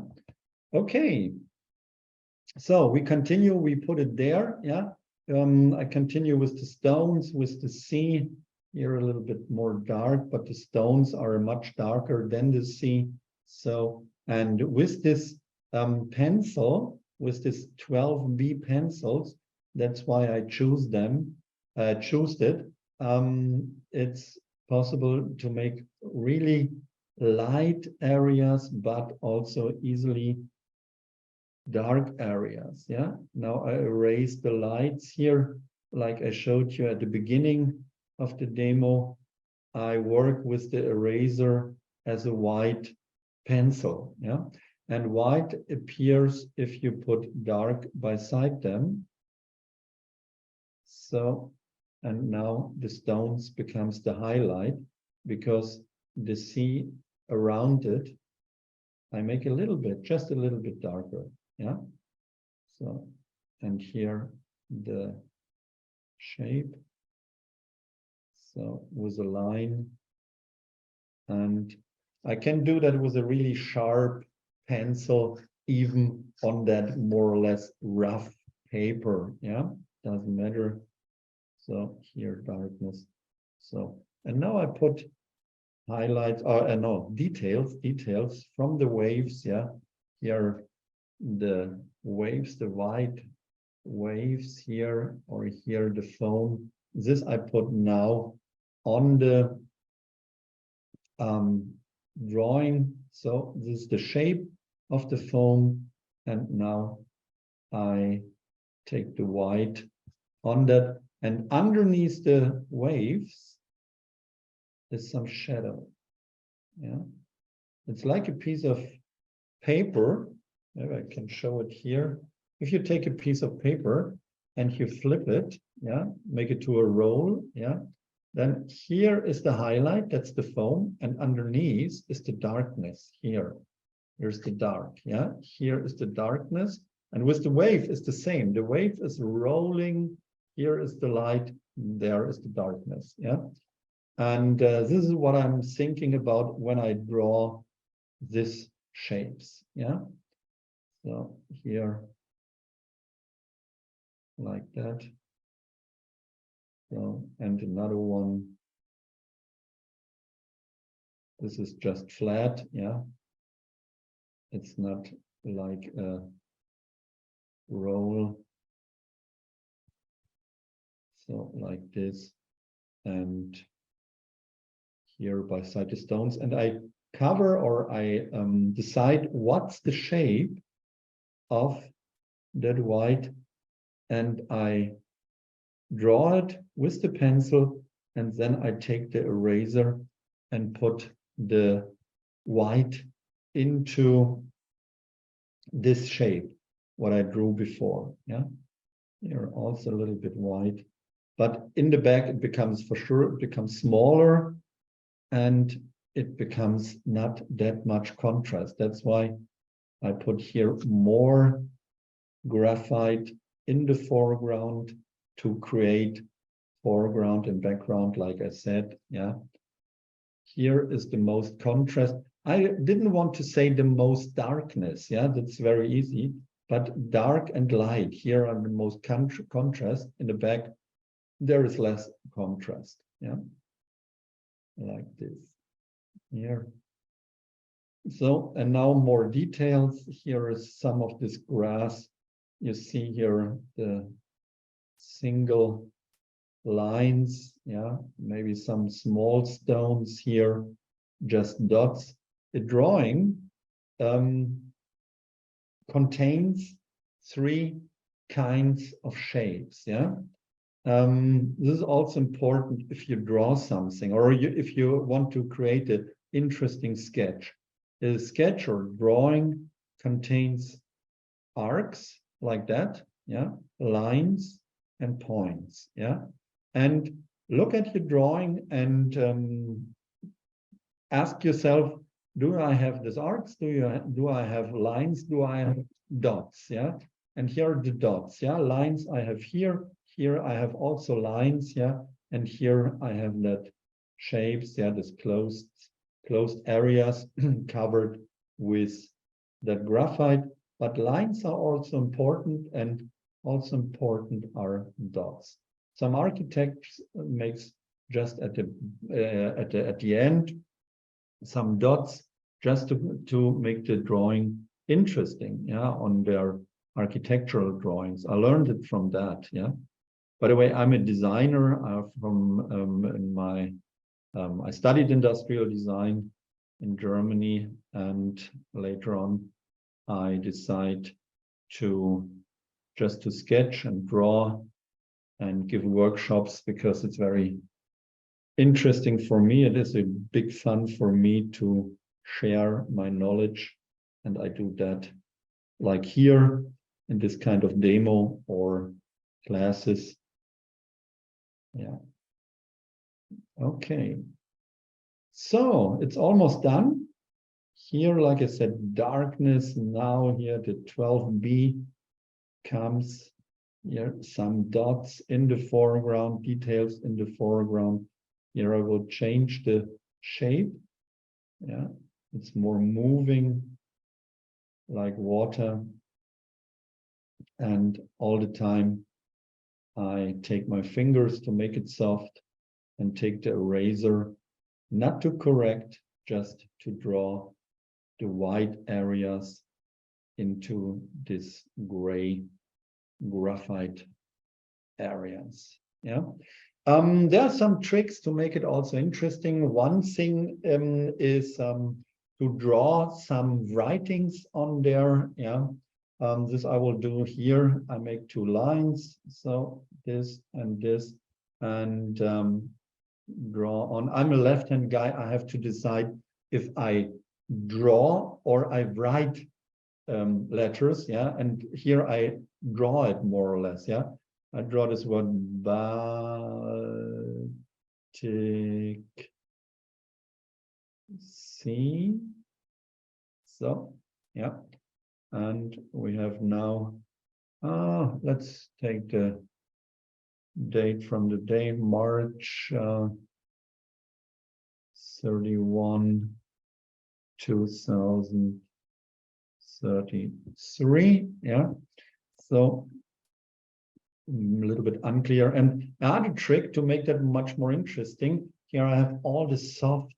Okay, so we continue, we put it there, yeah. I continue with the stones, with the sea. Here a little bit more dark, but the stones are much darker than the sea. So, and with this pencil, with this 12B pencils, that's why I choose it. It's possible to make really light areas, but also easily dark areas, yeah. Now I erase the lights here, like I showed you at the beginning of the demo. I work with the eraser as a white pencil, yeah. And white appears if you put dark beside them. So, and now the stones becomes the highlight, because the sea around it, I make a little bit, just a little bit darker, yeah. So, and here the shape, so with a line, and I can do that with a really sharp pencil, even on that more or less rough paper, yeah, doesn't matter. So here darkness. So, and now I put highlights, or no, details from the waves, yeah. Here the waves, the white waves here, or here the foam. This I put now on the drawing. So this is the shape of the foam, and now I take the white on that, and underneath the waves is some shadow. Yeah, it's like a piece of paper. Maybe I can show it here. If you take a piece of paper and you flip it, yeah, make it to a roll, yeah, then here is the highlight, that's the foam, and underneath is the darkness here. Here's the dark, yeah, here is the darkness, and with the wave it's the same. The wave is rolling, here is the light, there is the darkness, yeah. And this is what I'm thinking about when I draw these shapes, yeah. So here, like that. So, and another one. This is just flat, yeah. It's not like a roll. So like this, and here by side the stones, and I cover, or I decide what's the shape of that white, and I draw it with the pencil, and then I take the eraser and put the white into this shape, what I drew before, yeah. Here also a little bit white, but in the back it becomes, for sure, it becomes smaller, and it becomes not that much contrast. That's why I put here more graphite in the foreground to create foreground and background, like I said, yeah. Here is the most contrast. I didn't want to say the most darkness, yeah, that's very easy, but dark and light, here are the most contrast. In the back, there is less contrast, yeah, like this, here. So, and now more details. Here is some of this grass. You see here the single lines, yeah, maybe some small stones here, just dots. The drawing contains 3 kinds of shapes, yeah. This is also important if you draw something, or if you want to create an interesting sketch. A sketch or drawing contains arcs like that, yeah, lines and points, yeah. And look at your drawing and ask yourself, do I have these arcs? Do I have lines? Do I have dots? Yeah. And here are the dots. Yeah. Lines I have here. Here I have also lines. Yeah. And here I have that shapes. Yeah. This closed areas covered with that graphite. But lines are also important, and also important are dots. Some architects makes just at the end some dots just to make the drawing interesting, yeah, on their architectural drawings. I learned it from that, yeah. By the way, I'm a designer. I studied industrial design in Germany, and later on I decide to sketch and draw and give workshops, because it's very interesting for me. It is a big fun for me to share my knowledge, and I do that like here in this kind of demo or classes. Yeah. Okay. So it's almost done. Here, like I said, darkness. Now here the 12B comes. Here some dots in the foreground, details in the foreground. Here I will change the shape. Yeah, it's more moving like water. And all the time I take my fingers to make it soft and take the eraser, not to correct, just to draw the white areas into this gray graphite areas. Yeah. There are some tricks to make it also interesting. One thing is to draw some writings on there. Yeah. This I will do here. I make 2 lines. So this and this, and draw on. I'm a left-hand guy. I have to decide if I draw or I write letters. Yeah. And here I draw it more or less. Yeah. I draw this word Baltic Sea. So, yeah. And we have now, let's take the date from the day, March 31, 2033. Yeah. So, a little bit unclear. And another trick to make that much more interesting, here I have all the soft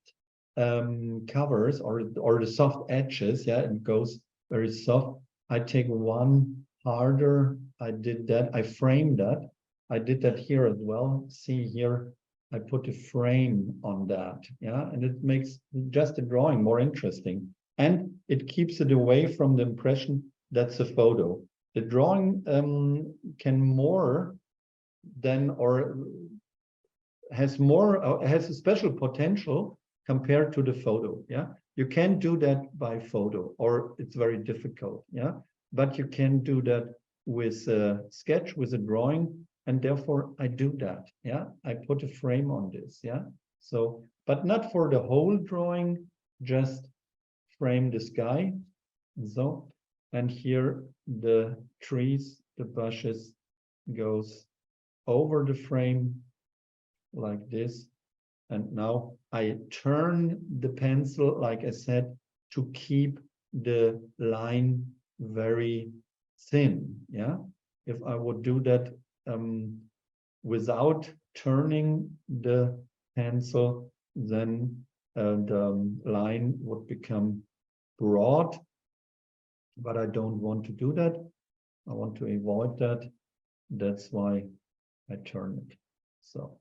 covers or the soft edges. Yeah, it goes very soft. I take one harder. I did that. I framed that. I did that here as well. See here, I put a frame on that. Yeah, and it makes just the drawing more interesting. And it keeps it away from the impression that's a photo. The drawing can more than, or has a special potential compared to the photo. Yeah, you can't do that by photo, or it's very difficult. Yeah, but you can do that with a sketch, with a drawing, and therefore I do that. Yeah, I put a frame on this. Yeah, so, but not for the whole drawing, just frame the sky. So, and here the trees, the bushes goes over the frame like this. And now I turn the pencil, like I said, to keep the line very thin. Yeah, if I would do that without turning the pencil, then the line would become broad. But I don't want to do that. I want to avoid that. That's why I turn it. So,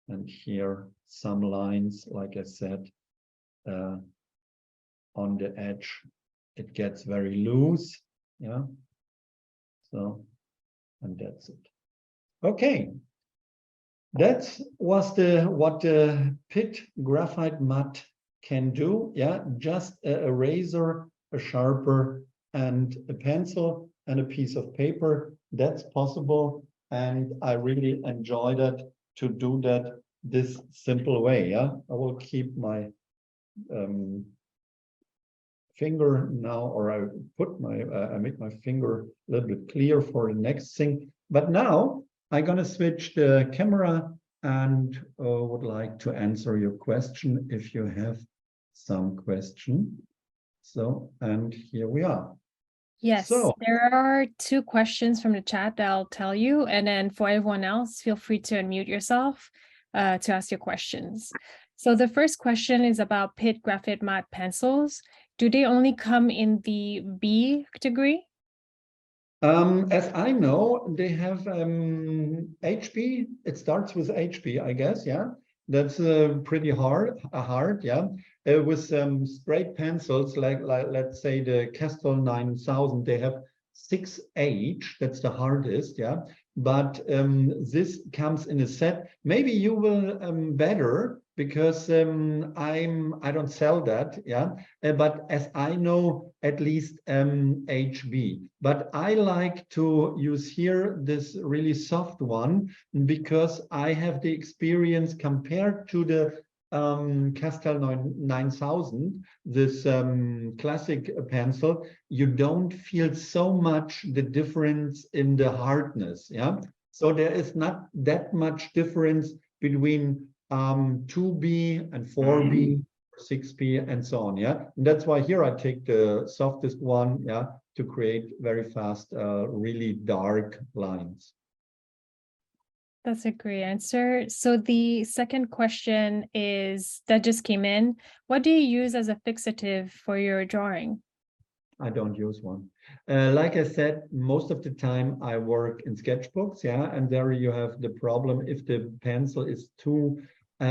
and here some lines, like I said, on the edge, it gets very loose. Yeah. So, and that's it. Okay. That was what the Pitt graphite matte can do. Yeah, just a eraser, a sharper, and a pencil and a piece of paper. That's possible, and I really enjoy that, to do that this simple way. Yeah, I will keep my finger now, or I put my I make my finger a little bit clear for the next thing. But now I'm gonna switch the camera and would like to answer your question if you have some question. So, and here we are. Yes, so there are 2 questions from the chat that I'll tell you, and then for everyone else, feel free to unmute yourself to ask your questions. So the first question is about Pitt graphite matte pencils. Do they only come in the B degree? As I know, they have HB. It starts with HB, I guess. Yeah, that's pretty hard. Yeah, with straight pencils, like let's say the Castell 9000, they have 6H. That's the hardest. Yeah, but this comes in a set. Maybe you will better, because I don't sell that. Yeah, but as I know, at least HB. But I like to use here this really soft one, because I have the experience compared to the Castell 9000, this classic pencil. You don't feel so much the difference in the hardness. Yeah, so there is not that much difference between 2B and 4B, 6B, and so on. Yeah, and that's why here I take the softest one. Yeah, to create very fast, really dark lines. That's a great answer. So the second question is, that just came in, what do you use as a fixative for your drawing? I don't use one. Like I said, most of the time I work in sketchbooks, yeah, and there you have the problem if the pencil is too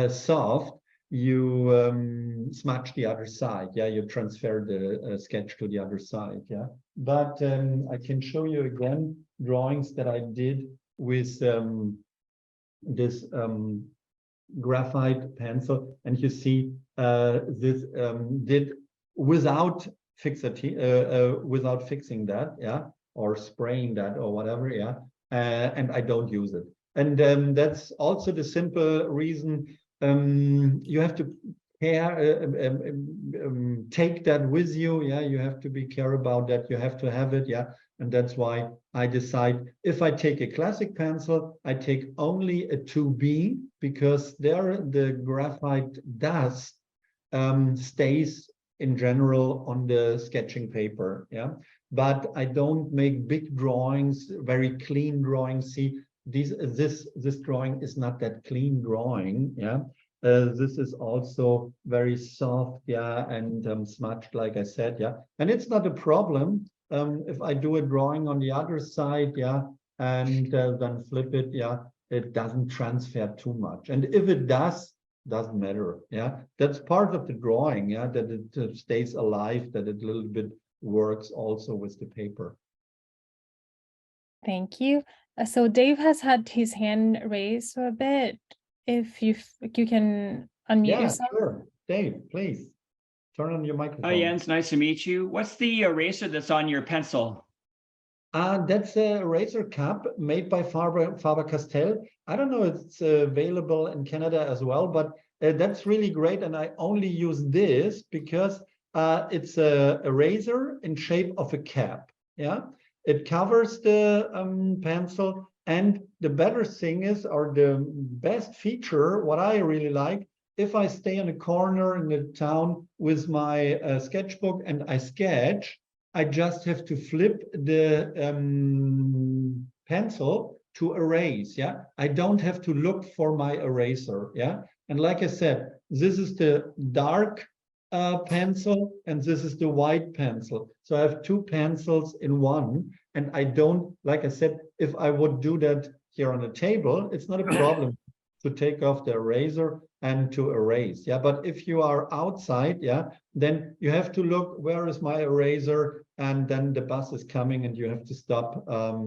soft, you smudge the other side, yeah, you transfer the sketch to the other side, yeah. But I can show you again drawings that I did with this graphite pencil, and you see this did without without fixing that, yeah, or spraying that or whatever, yeah, and I don't use it. And that's also the simple reason you have to care, take that with you, yeah, you have to be care about that, you have to have it, yeah, and that's why I decide if I take a classic pencil, I take only a 2B because there the graphite dust stays in general on the sketching paper, yeah. But I don't make big drawings, very clean drawings. See, this drawing is not that clean drawing, yeah. This is also very soft, yeah, and smudged, like I said, yeah. And it's not a problem if I do a drawing on the other side, yeah, and then flip it, yeah, it doesn't transfer too much. And if it does, doesn't matter, yeah. That's part of the drawing, yeah, that it stays alive, that it a little bit works also with the paper. Thank you. So Dave has had his hand raised for a bit. If you can unmute yourself. Sure. Dave, please turn on your microphone. Hi, Jens, nice to meet you. What's the eraser that's on your pencil? That's a eraser cup made by Faber-Castell. I don't know if it's available in Canada as well, but that's really great. And I only use this because it's a eraser in shape of a cap. Yeah, it covers the pencil. And the better thing is, or the best feature, what I really like, if I stay in a corner in the town with my sketchbook and I sketch, I just have to flip the pencil to erase, yeah? I don't have to look for my eraser, yeah? And like I said, this is the dark pencil and this is the white pencil. So I have two pencils in one, and I don't, like I said, if I would do that here on the table, it's not a problem to take off the eraser and to erase, yeah. But if you are outside, yeah, then you have to look, where is my eraser? And then the bus is coming and you have to stop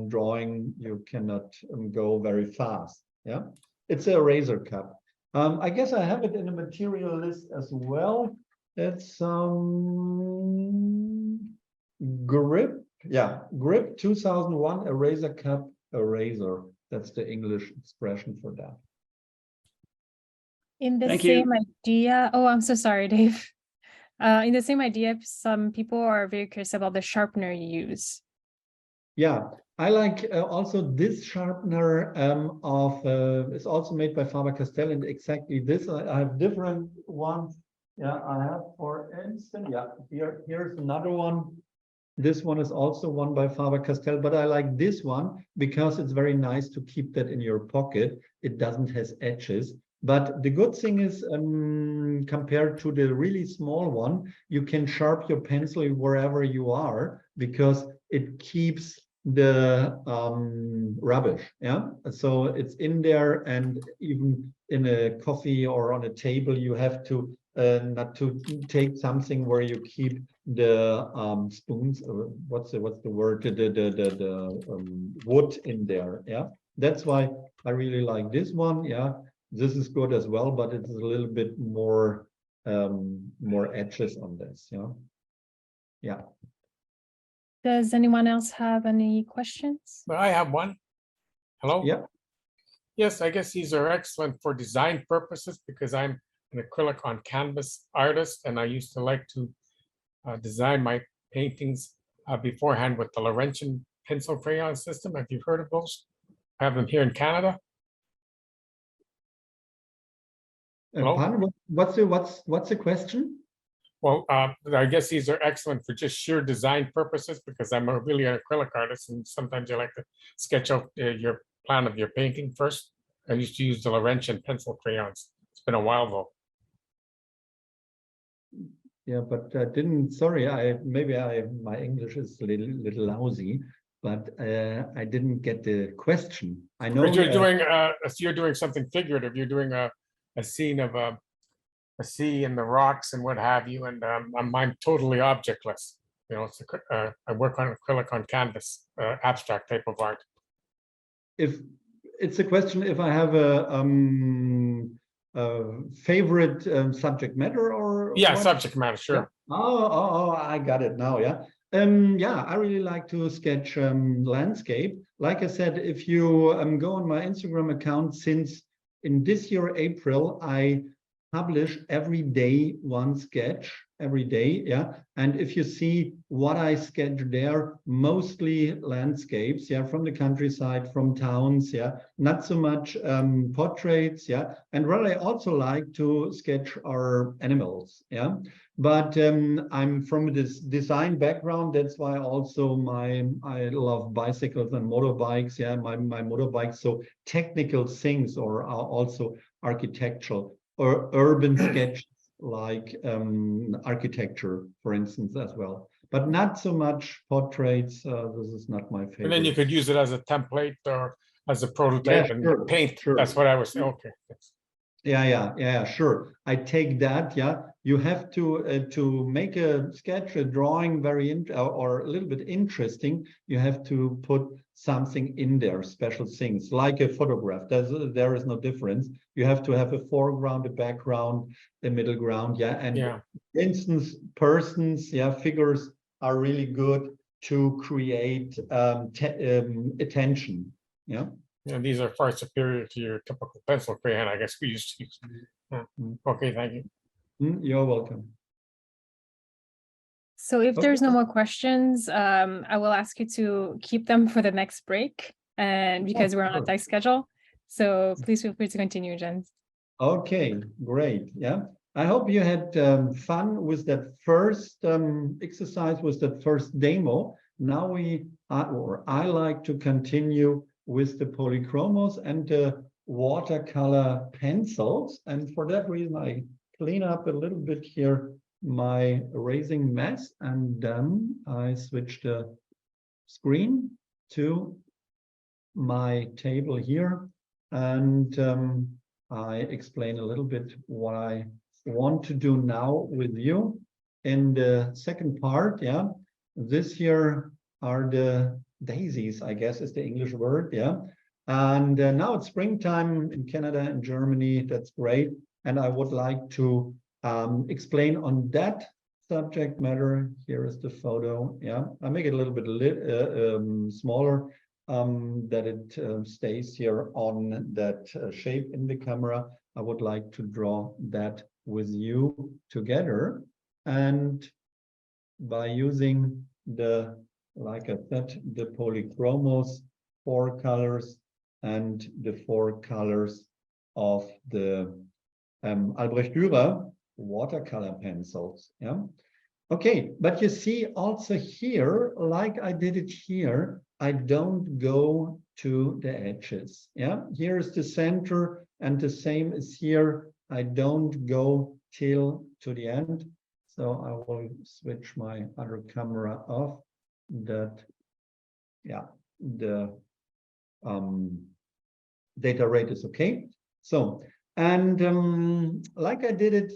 drawing. You cannot go very fast, yeah. It's an eraser cup. I guess I have it in a material list as well. It's grip, yeah, grip 2001 eraser cup eraser. That's the English expression for that. In the same idea, oh, I'm so sorry, Dave. In the same idea, some people are very curious about the sharpener you use. Yeah, I like also this sharpener it's also made by Faber-Castell, and exactly this. I have different ones. Yeah, I have, for instance, yeah, here's another one. This one is also one by Faber-Castell, but I like this one because it's very nice to keep that in your pocket. It doesn't have edges. But the good thing is, compared to the really small one, you can sharpen your pencil wherever you are because it keeps the rubbish. Yeah, so it's in there, and even in a coffee or on a table, you have to not to take something where you keep the spoons. What's the word? The wood in there. Yeah, that's why I really like this one. Yeah. This is good as well, but it's a little bit more edges on this, yeah. Yeah. Does anyone else have any questions? Well, I have one. Hello? Yeah. Yes, I guess these are excellent for design purposes because I'm an acrylic on canvas artist, and I used to like to design my paintings beforehand with the Laurentian pencil crayon system. Have you heard of those? I have them here in Canada. What's the question? Well, I guess these are excellent for just sheer design purposes because I'm really an acrylic artist, and sometimes you like to sketch out your plan of your painting first. I used to use the Laurentian pencil crayons. It's been a while though. Yeah, but I didn't, sorry, my English is a little lousy, but I didn't get the question. I know But you're doing, if you're doing something figurative, you're doing a scene of a sea and the rocks and what have you, and I'm totally objectless. You know, I work on acrylic on canvas, abstract type of art. if it's a question if I have a favorite subject matter or Yeah, what? subject matter, sure. Yeah. Oh, I got it now. Yeah. Yeah, I really like to sketch landscape. Like I said, if you go on my Instagram account, since in this year, April, I publish every day one sketch every day. Yeah. And if you see what I sketch there, mostly landscapes, yeah, from the countryside, from towns, yeah, not so much portraits, yeah. And what I also like to sketch are animals, yeah. But I'm from this design background. That's why also I love bicycles and motorbikes. Yeah, my motorbikes. So technical things are also architectural or urban sketches like architecture, for instance, as well. But not so much portraits. This is not my favorite. And then you could use it as a template or as a prototype and paint. Sure. That's what I was saying. Okay. Yeah, sure. I take that. Yeah, you have to make a sketch, a drawing or a little bit interesting. You have to put something in there, special things like a photograph. There is no difference. You have to have a foreground, a background, a middle ground. Yeah, and for instance, persons, yeah, figures are really good to create attention. Yeah. And these are far superior to your typical pencil crayon, I guess we used to use. Okay, thank you. You're welcome. So if there's no more questions, I will ask you to keep them for the next break, and because we're on a tight schedule. So please feel free to continue, Jens. Okay, great. Yeah, I hope you had fun with that first exercise, with that first demo. Now I like to continue with the Polychromos and the watercolor pencils. And for that reason, I clean up a little bit here my erasing mess, and then I switch the screen to my table here, and I explain a little bit what I want to do now with you. In the second part, yeah, this here are the daisies, I guess is the English word, yeah. And now it's springtime in Canada and Germany. That's great. And I would like to explain on that subject matter. Here is the photo. Yeah, I make it a little bit smaller that it stays here on that shape in the camera. I would like to draw that with you together. And by using like I said, the Polychromos 4 colors and the 4 colors of the Albrecht Dürer watercolor pencils. Yeah. Okay, but you see also here, like I did it here, I don't go to the edges. Yeah, here's the center, and the same is here. I don't go till to the end. So I will switch my other camera off. That, yeah, the data rate is okay. So, and like I did it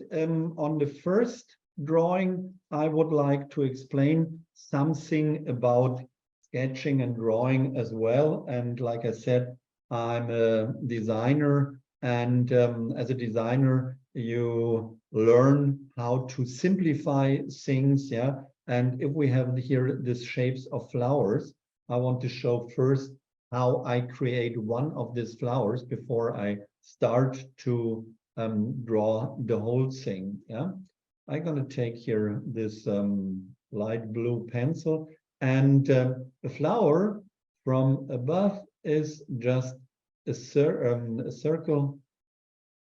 on the first drawing, I would like to explain something about sketching and drawing as well. And like I said, I'm a designer, and as a designer, you learn how to simplify things, yeah. And if we have here these shapes of flowers, I want to show first how I create one of these flowers before I start to draw the whole thing. Yeah, I'm going to take here this light blue pencil, and the flower from above is just a circle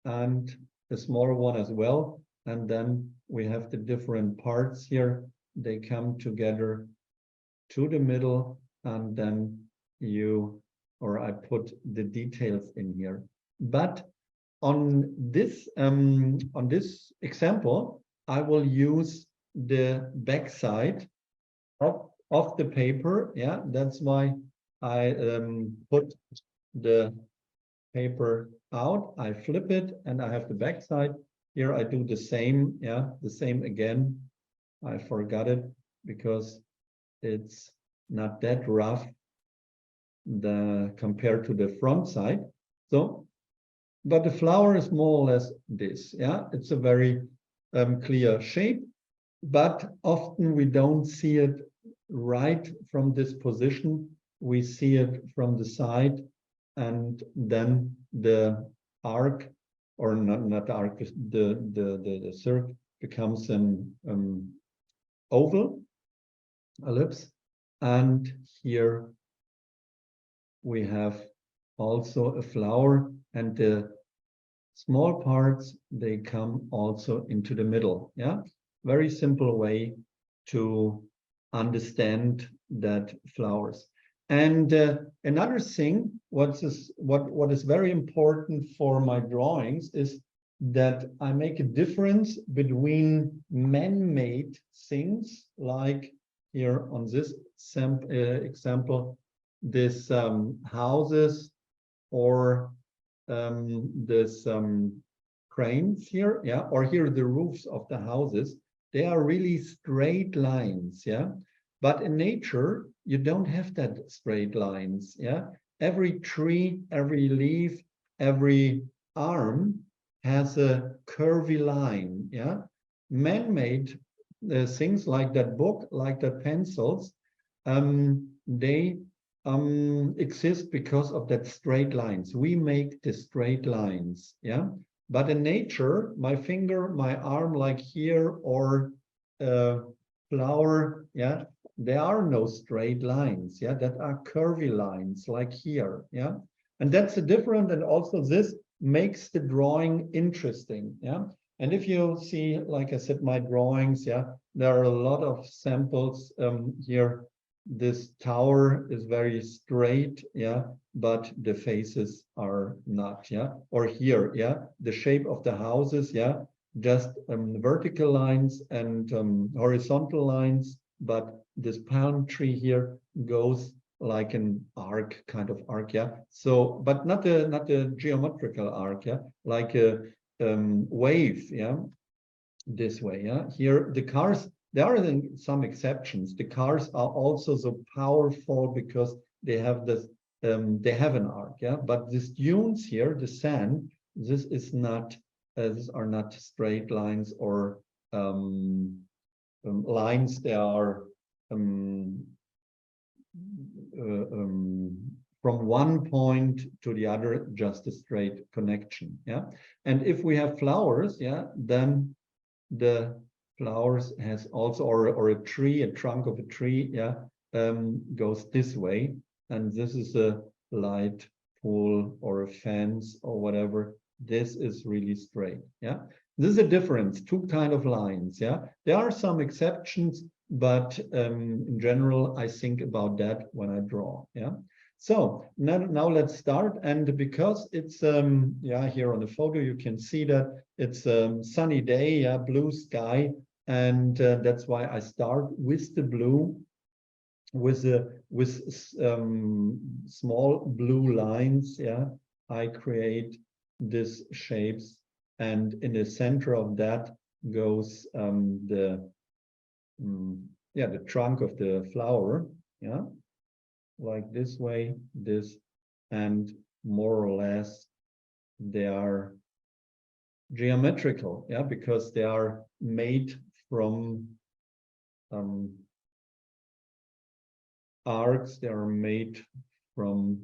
and a smaller one as well. And then we have the different parts here. They come together to the middle, and then I put the details in here. But on this example, I will use the back side of the paper. Yeah, that's why I put the paper out, I flip it, and I have the back side. Here I do the same, yeah, the same again. I forgot it because it's not that rough compared to the front side. So, but the flower is more or less this, yeah. It's a very clear shape, but often we don't see it right from this position. We see it from the side, and then the arc, or not the arc, the circle becomes an oval, ellipse. And here we have also a flower, and the small parts, they come also into the middle. Yeah, very simple way to understand that flowers. And another thing, what is very important for my drawings is that I make a difference between man-made things, like here on this example, this houses, or this cranes here, yeah, or here the roofs of the houses. They are really straight lines, yeah. But in nature, you don't have that straight lines, yeah. Every tree, every leaf, every arm has a curvy line, yeah. Man-made things like that book, like the pencils, they exist because of that straight lines. We make the straight lines, yeah. But in nature, my finger, my arm, like here, or flower, yeah, there are no straight lines, yeah, that are curvy lines, like here, yeah. And that's the difference, and also this makes the drawing interesting, yeah. And if you see, like I said, my drawings, yeah, there are a lot of samples here. This tower is very straight, yeah, but the faces are not, yeah. Or here, yeah, the shape of the houses, yeah, just vertical lines and horizontal lines, but this palm tree here goes like an arc, kind of arc, yeah. So, but not a geometrical arc, yeah, like a wave, yeah, this way, yeah. Here the cars, there are some exceptions. The cars are also so powerful because they have this, they have an arc, yeah. But these dunes here, the sand, this is not, these are not straight lines or lines. They are from one point to the other, just a straight connection, yeah. And if we have flowers, yeah, then the flowers has also, or a tree, a trunk of a tree, yeah, goes this way, and this is a light pole or a fence or whatever. This is really straight, yeah. This is a difference, two kind of lines, yeah. There are some exceptions, but in general, I think about that when I draw, yeah. So now let's start. And because it's yeah, here on the photo you can see that it's a sunny day, yeah, blue sky, and that's why I start with the blue, with small blue lines, yeah. I create these shapes, and in the center of that goes the trunk of the flower, yeah, like this way, this, and more or less they are geometrical, yeah, because they are made from arcs, they are made from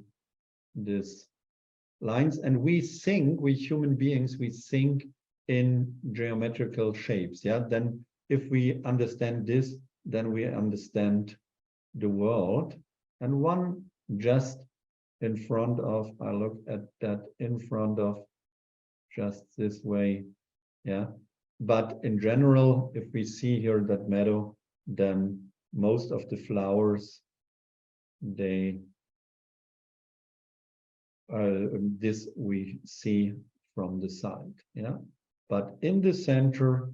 these lines. And we think, we human beings, we think in geometrical shapes, yeah. Then if we understand this, then we understand the world. And one just in front of, I look at that in front of, just this way, yeah. But in general, if we see here that meadow, then most of the flowers, they this we see from the side, yeah. But in the center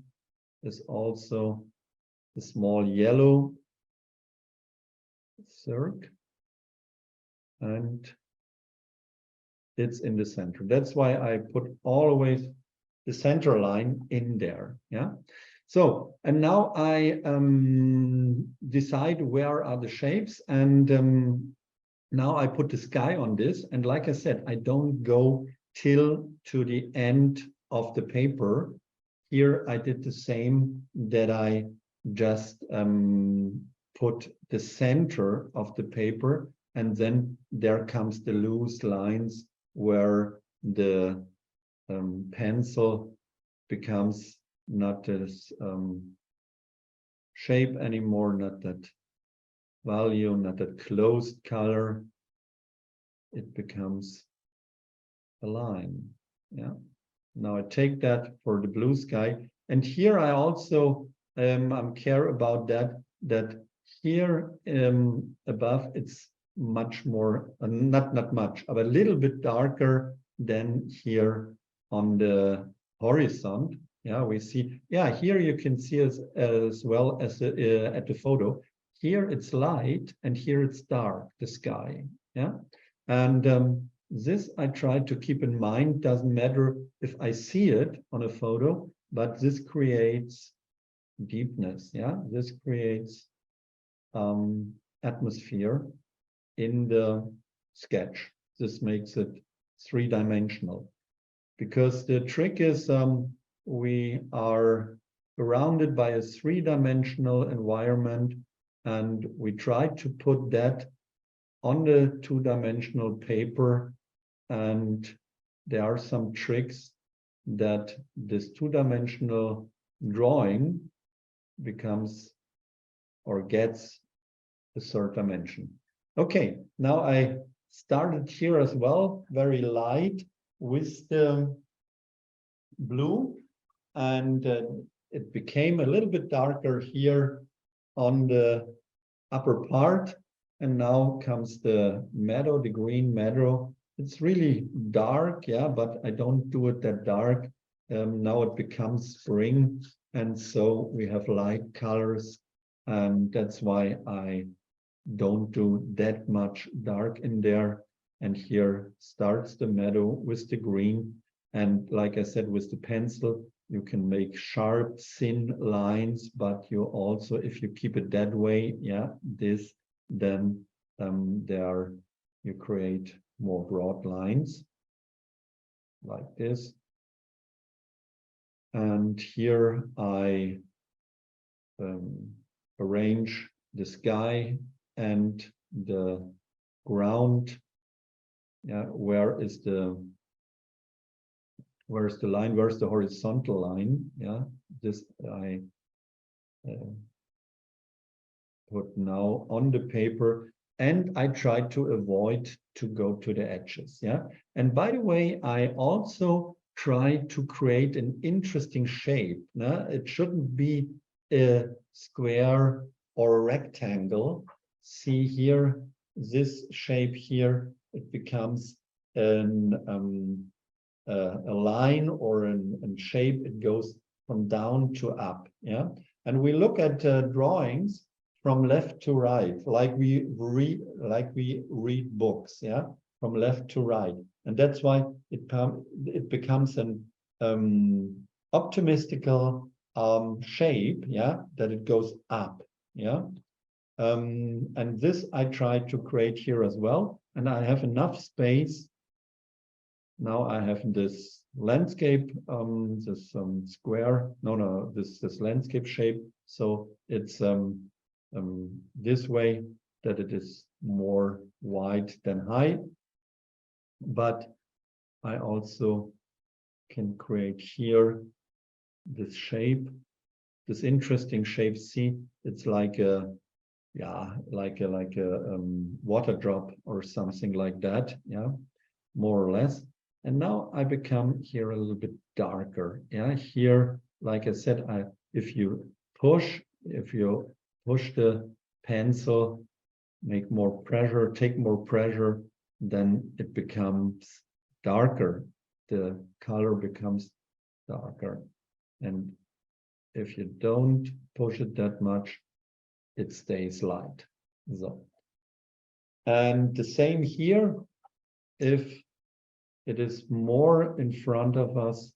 is also a small yellow circle, and it's in the center. That's why I put always the center line in there. Yeah. So, and now I decide where are the shapes, and now I put the sky on this. And like I said, I don't go till to the end of the paper. Here I did the same, that I just put the center of the paper, and then there comes the loose lines where the pencil becomes not this shape anymore, not that value, not that closed color. It becomes a line. Yeah. Now I take that for the blue sky, and here I also care about that here above it's much more, not much, but a little bit darker than here on the horizon. Yeah, we see. Yeah, here you can see as well as at the photo. Here it's light, and here it's dark, the sky. Yeah, and this I try to keep in mind. Doesn't matter if I see it on a photo, but this creates deepness. Yeah, this creates atmosphere in the sketch. This makes it three-dimensional, because the trick is we are surrounded by a three-dimensional environment, and we try to put that on the two-dimensional paper, and there are some tricks that this two-dimensional drawing becomes or gets a third dimension. Okay, now I started here as well, very light with the blue, and it became a little bit darker here on the upper part, and now comes the meadow, the green meadow. It's really dark, yeah, but I don't do it that dark. Now it becomes spring, and so we have light colors, and that's why I don't do that much dark in there. And here starts the meadow with the green, and like I said, with the pencil you can make sharp thin lines, but you also, if you keep it that way, yeah, this, then there you create more broad lines like this. And here I arrange the sky and the ground. Yeah, where's the line? Where's the horizontal line? Yeah, this I put now on the paper, and I try to avoid to go to the edges. Yeah, and by the way, I also try to create an interesting shape. It shouldn't be a square or a rectangle. See here, this shape here, it becomes a line or a shape. It goes from down to up. Yeah, and we look at drawings from left to right, like we read books. Yeah, from left to right, and that's why it becomes an optimistical shape. Yeah, that it goes up. Yeah. And this I try to create here as well, and I have enough space. Now I have this landscape, this square, this landscape shape. So it's this way, that it is more wide than high. But I also can create here this shape, this interesting shape. See, it's like a, yeah, like a water drop or something like that. Yeah, more or less. And now I become here a little bit darker. Yeah, here, like I said, if you push the pencil, make more pressure, take more pressure, then it becomes darker. The color becomes darker. And if you don't push it that much, it stays light. So, and the same here, if it is more in front of us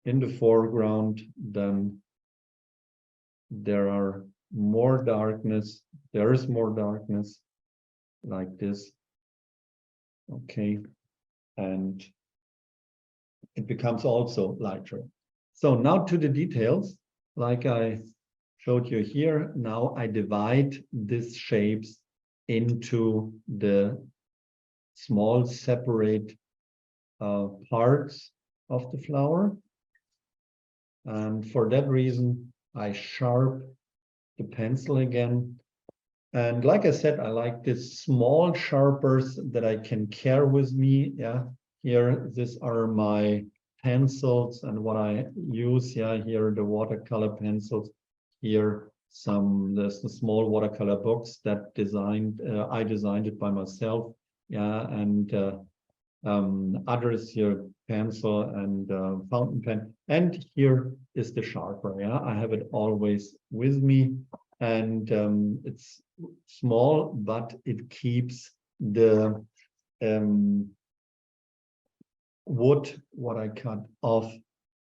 in the foreground, then there is more darkness like this. Okay, and it becomes also lighter. So now to the details, like I showed you here. Now I divide these shapes into the small separate parts of the flower. And for that reason, I sharpen the pencil again. And like I said, I like these small sharpers that I can carry with me. Yeah, here, these are my pencils and what I use. Yeah, here the watercolor pencils. Here, there's the small watercolor box that I designed it by myself. Yeah, and others here, pencil and fountain pen. And here is the sharper. Yeah, I have it always with me, and it's small, but it keeps the wood what I cut off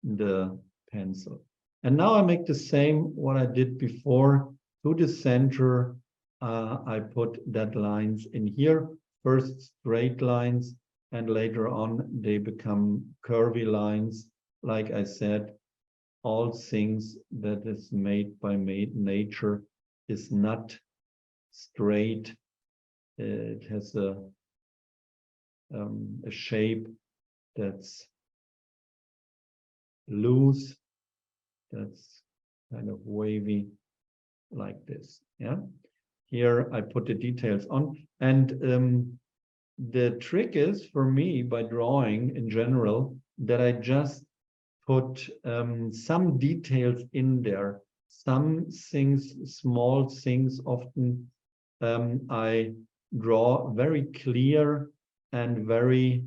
the pencil. And now I make the same what I did before. To the center, I put that lines in here. First straight lines, and later on they become curvy lines. Like I said, all things that is made by nature is not straight. It has a shape that's loose, that's kind of wavy, like this. Yeah. Here I put the details on, and the trick is for me by drawing in general that I just put some details in there. Some things, small things, often I draw very clear and very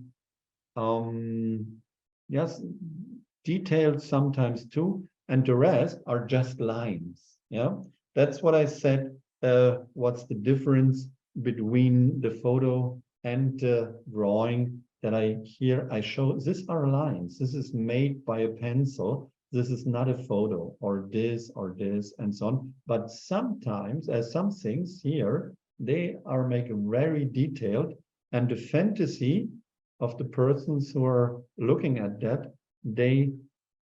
yes, detailed sometimes too, and the rest are just lines. Yeah, that's what I said. What's the difference between the photo and the drawing that I show? These are lines. This is made by a pencil. This is not a photo or this and so on. But sometimes, as some things here, they are made very detailed, and the fantasy of the persons who are looking at that, they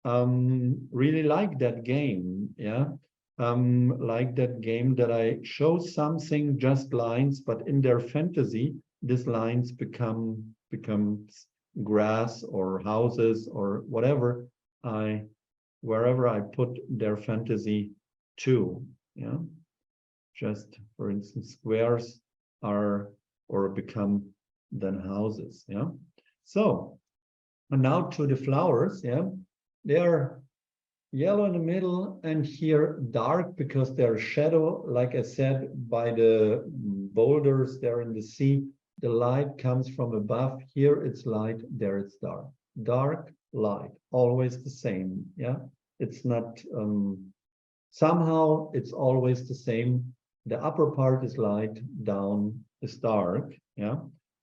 really like that game. Yeah. Like that game that I show something just lines, but in their fantasy, these lines become grass or houses or whatever wherever I put their fantasy to. Yeah, just for instance, squares are or become then houses. Yeah. So, and now to the flowers. Yeah, they are yellow in the middle, and here dark because they're shadow, like I said, by the boulders there in the sea. The light comes from above. Here it's light, there it's dark. Dark, light, always the same. Yeah, it's not somehow it's always the same. The upper part is light, down is dark. Yeah,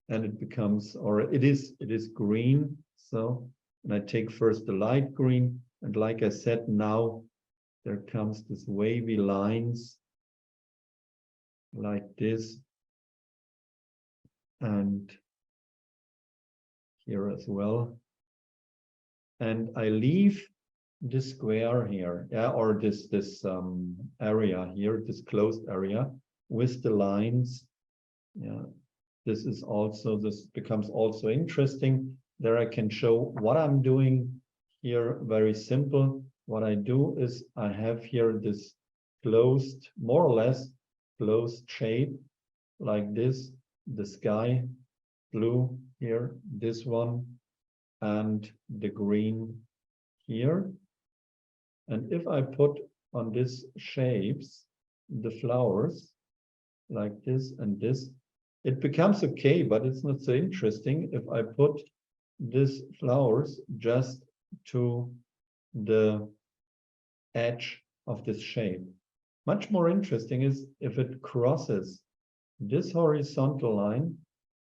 and it becomes, or it is green. So, and I take first the light green. And like I said, now there comes this wavy lines like this. And here as well. And I leave this square here, yeah, or this area here, this closed area with the lines. Yeah, this becomes also interesting. There I can show what I'm doing. Here, very simple. What I do is I have here this closed, more or less closed shape like this, the sky blue here, this one, and the green here. And if I put on these shapes the flowers like this and this, it becomes okay, but it's not so interesting if I put these flowers just to the edge of this shape. Much more interesting is if it crosses this horizontal line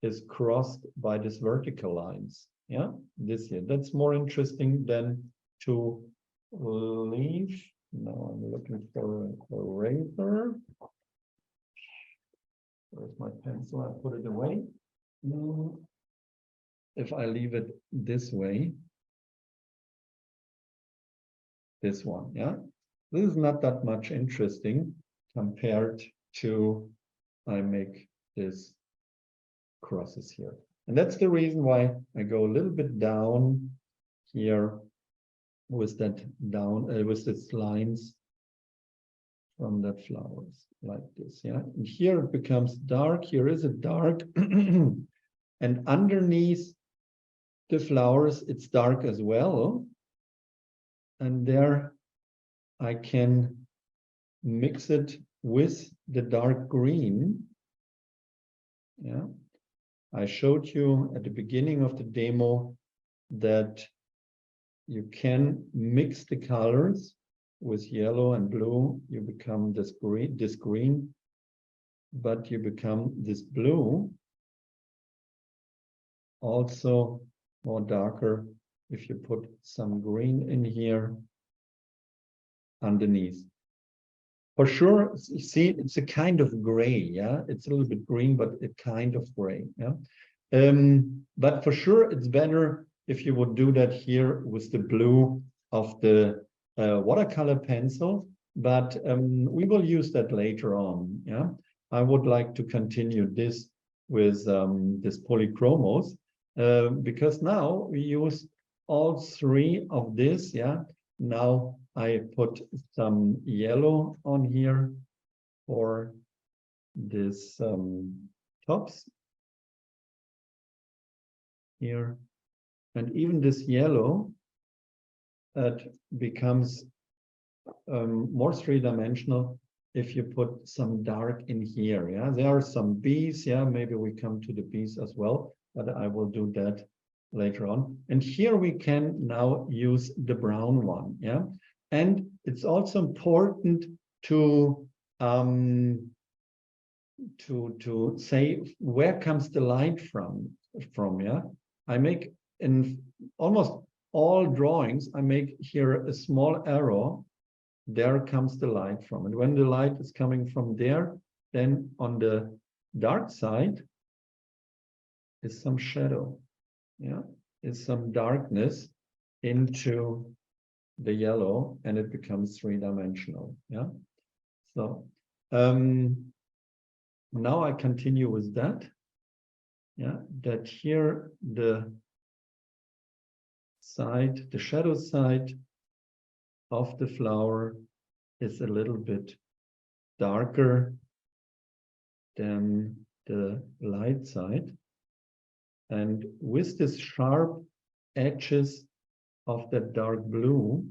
is crossed by this vertical lines. Yeah, this here. That's more interesting than to leave. Now I'm looking for a eraser. Where's my pencil? I put it away. If I leave it this way, this one, yeah, this is not that much interesting compared to I make this crosses here. And that's the reason why I go a little bit down here with that with these lines from the flowers like this. Yeah, and here it becomes dark. Here is it dark, and underneath the flowers it's dark as well. And there I can mix it with the dark green. Yeah, I showed you at the beginning of the demo that you can mix the colors with yellow and blue. You become this green, but you become this blue. Also more darker if you put some green in here underneath. For sure, you see, it's a kind of gray, yeah? It's a little bit green, but a kind of gray, yeah? But for sure, it's better if you would do that here with the blue of the watercolor pencil, but we will use that later on, yeah? I would like to continue this with this Polychromos, because now we use all three of this, yeah? Now I put some yellow on here for this tops here, and even this yellow becomes more three-dimensional if you put some dark in here. Yeah, there are some bees. Yeah, maybe we come to the bees as well, but I will do that later on. And here we can now use the brown one. Yeah. And it's also important to say where comes the light from. Yeah, I make in almost all drawings, I make here a small arrow. There comes the light from, and when the light is coming from there, then on the dark side is some shadow. Yeah, is some darkness into the yellow, and it becomes three-dimensional. Yeah, so now I continue with that. Yeah, that here the side, the shadow side of the flower is a little bit darker than the light side, and with this sharp edges of that dark blue,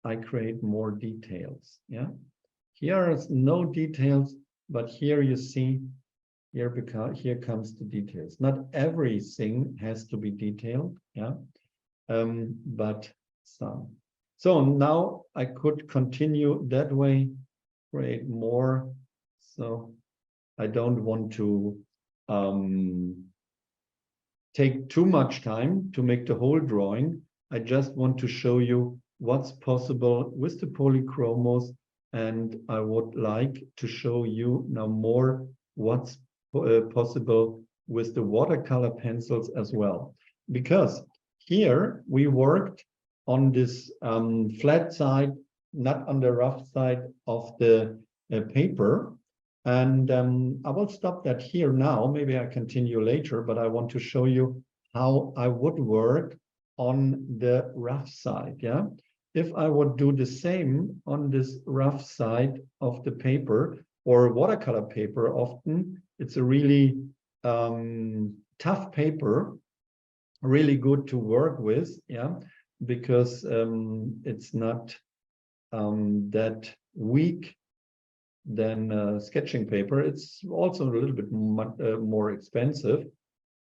I create more details. Yeah, here is no details, but here you see, here comes the details. Not everything has to be detailed. Yeah, but some. So now I could continue that way, create more. So I don't want to take too much time to make the whole drawing. I just want to show you what's possible with the Polychromos, and I would like to show you now more what's possible with the watercolor pencils as well. Because here we worked on this flat side, not on the rough side of the paper. And I will stop that here now. Maybe I continue later, but I want to show you how I would work on the rough side. Yeah, if I would do the same on this rough side of the paper or watercolor paper, often it's a really tough paper, really good to work with. Yeah, because it's not that weak than sketching paper. It's also a little bit more expensive,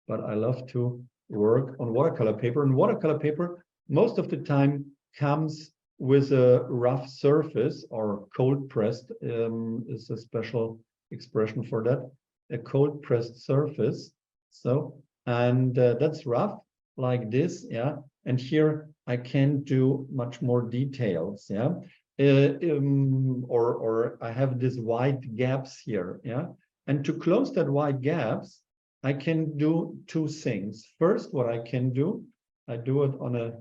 but I love to work on watercolor paper. And watercolor paper most of the time comes with a rough surface, or cold pressed is a special expression for that, a cold pressed surface. So, and that's rough like this, yeah. And here I can do much more details, yeah. Or I have these wide gaps here, yeah. And to close that wide gaps, I can do two things. First, what I can do, I do it on a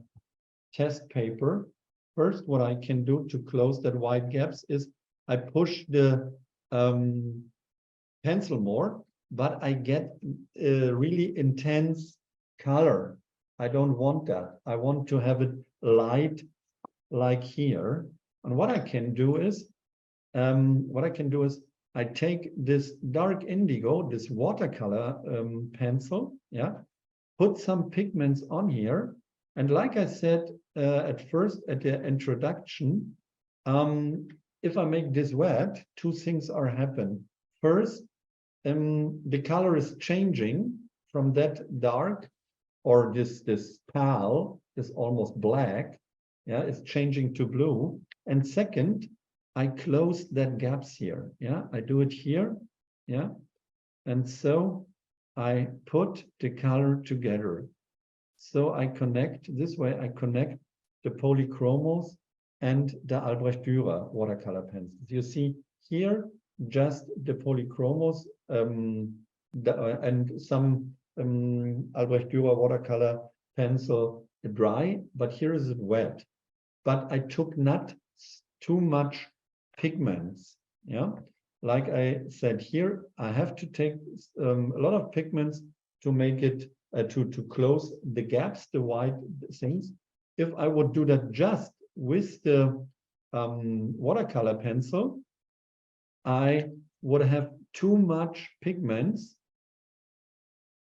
test paper. First, what I can do to close that wide gaps is I push the pencil more, but I get a really intense color. I don't want that. I want to have it light like here. And what I can do is, I take this dark indigo, this watercolor pencil, yeah, put some pigments on here. And like I said at first, at the introduction, if I make this wet, two things are happening. First, the color is changing from that dark, or this pale, this almost black, yeah, it's changing to blue. And second, I close that gaps here, yeah, I do it here, yeah, and so I put the color together. So I connect, this way I connect the Polychromos and the Albrecht Dürer watercolor pencils. You see here just the Polychromos and some Albrecht Dürer watercolor pencil dry, but here is it wet. But I took not too much pigments, yeah. Like I said here, I have to take a lot of pigments to make it to close the gaps, the white things. If I would do that just with the watercolor pencil, I would have too much pigments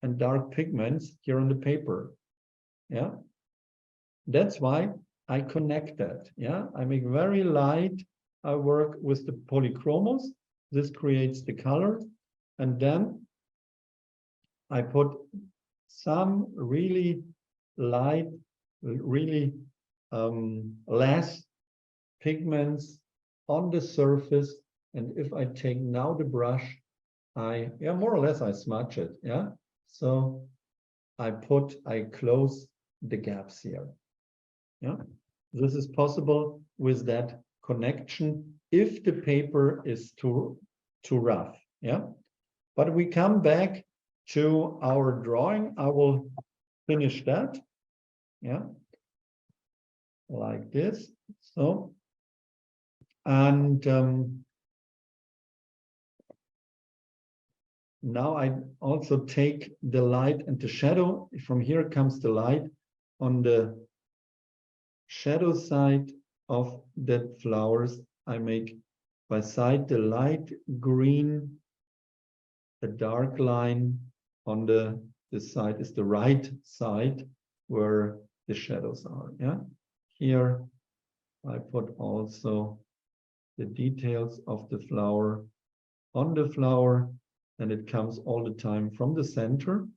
and dark pigments here on the paper. Yeah, that's why I connect that. Yeah, I make very light. I work with the Polychromos. This creates the color, and then I put some really light, really less pigments on the surface. And if I take now the brush, more or less I smudge it, yeah. So I close the gaps here, yeah. This is possible with that connection if the paper is too rough, yeah. But we come back to our drawing. I will finish that, yeah, like this. So, and now I also take the light and the shadow. From here comes the light on the shadow side of the flowers. I make by side the light green, a dark line on this side is the right side where the shadows are, yeah. Here I put also the details of the flower on the flower, and it comes all the time from the center,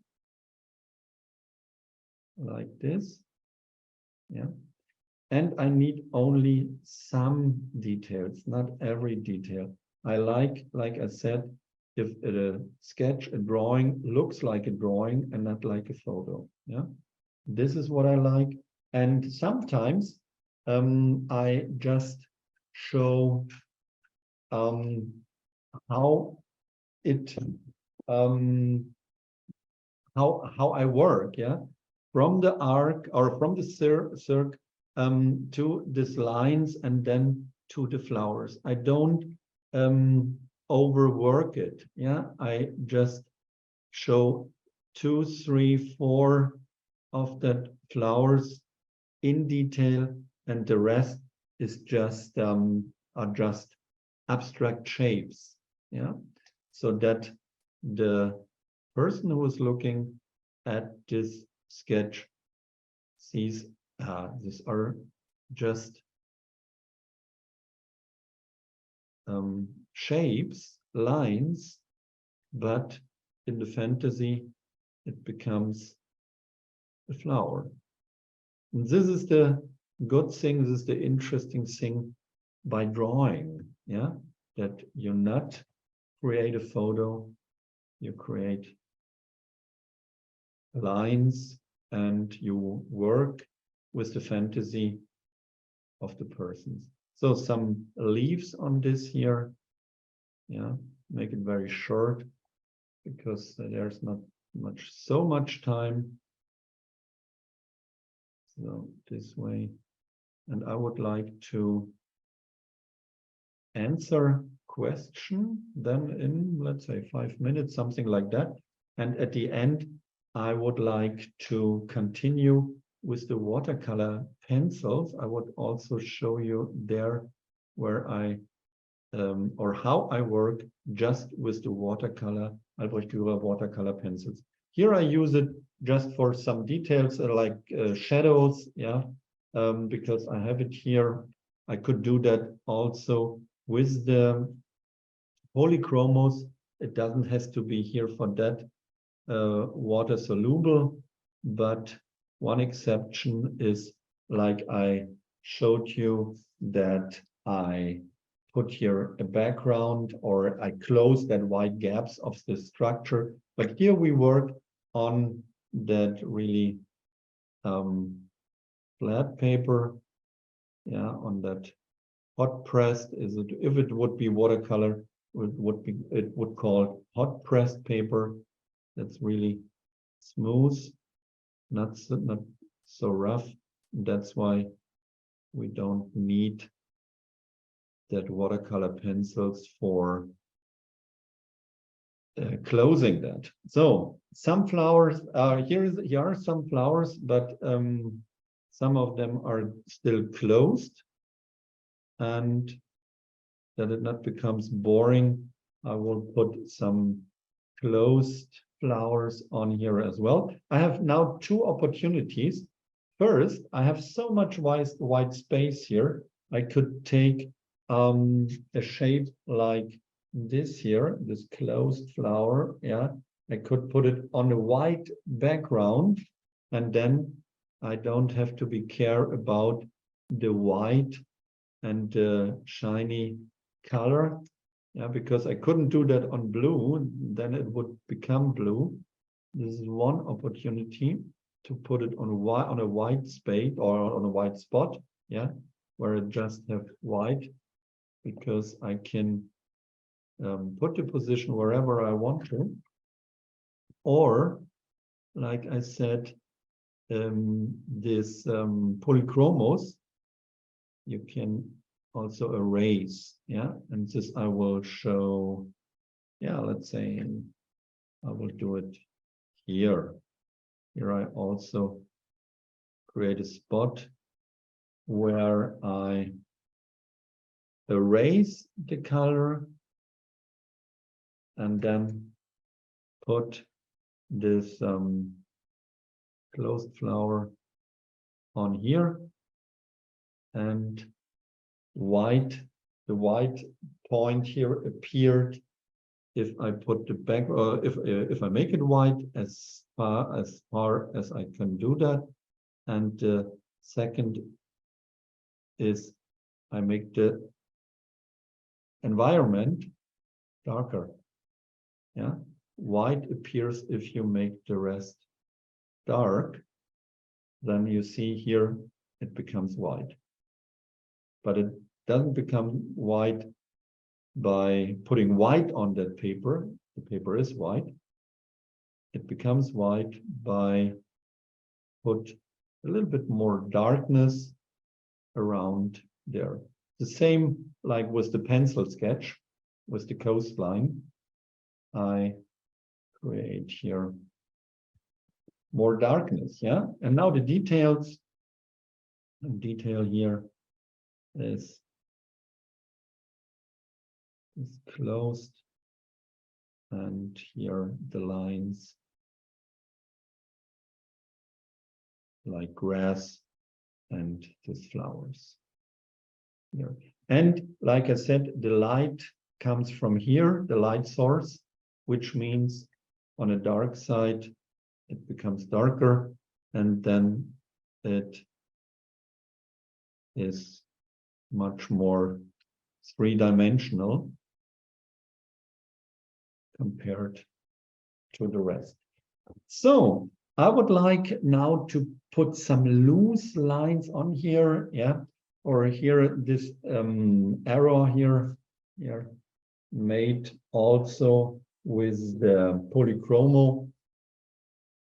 like this, yeah. And I need only some details, not every detail. I like I said, if a sketch, a drawing looks like a drawing and not like a photo, yeah. This is what I like. And sometimes I just show how it how I work, yeah, from the arc or from the circle to these lines and then to the flowers. I don't overwork it, yeah. I just show 2, 3, 4 of that flowers in detail, and the rest is just are just abstract shapes, yeah. So that the person who is looking at this sketch sees these are just shapes, lines, but in the fantasy it becomes a flower. And this is the good thing, this is the interesting thing by drawing, yeah, that you not create a photo, you create lines and you work with the fantasy of the persons. So some leaves on this here, yeah, make it very short because there's not so much time. So this way, and I would like to answer question then in, let's say, 5 minutes, something like that. And at the end, I would like to continue with the watercolor pencils. I would also show you there where I or how I work just with the watercolor, Albrecht Dürer watercolor pencils. Here I use it just for some details like shadows, yeah, because I have it here. I could do that also with the Polychromos. It doesn't have to be here for that water soluble, but one exception is like I showed you that I put here a background or I close that white gaps of the structure. But here we work on that really flat paper, yeah, on that hot pressed. Is it, if it would be watercolor, it would call hot pressed paper. That's really smooth, not so rough. That's why we don't need that watercolor pencils for closing that. So some flowers here are some flowers, but some of them are still closed, and that it not becomes boring, I will put some closed flowers on here as well. I have now two opportunities. First, I have so much white space here. I could take a shape like this here, this closed flower, yeah. I could put it on a white background, and then I don't have to be care about the white and shiny color, yeah, because I couldn't do that on blue, then it would become blue. This is one opportunity to put it on a white space or on a white spot, yeah, where it just have white, because I can put the position wherever I want to. Or, like I said, this Polychromos, you can also erase, yeah, and this I will show, yeah, let's say I will do it here. Here I also create a spot where I erase the color and then put this closed flower on here, and the white point here appeared if I put the back, if I make it white as far as I can do that. And the second is I make the environment darker, yeah. White appears if you make the rest dark, then you see here it becomes white. But it doesn't become white by putting white on that paper. The paper is white. It becomes white by put a little bit more darkness around there. The same like with the pencil sketch, with the coastline. I create here more darkness, yeah? And now the details, the detail here is closed, and here the lines like grass and these flowers here. And like I said, the light comes from here, the light source, which means on a dark side it becomes darker, and then it is much more three-dimensional compared to the rest. So I would like now to put some loose lines on here, yeah, or here this arrow here made also with the polychromo.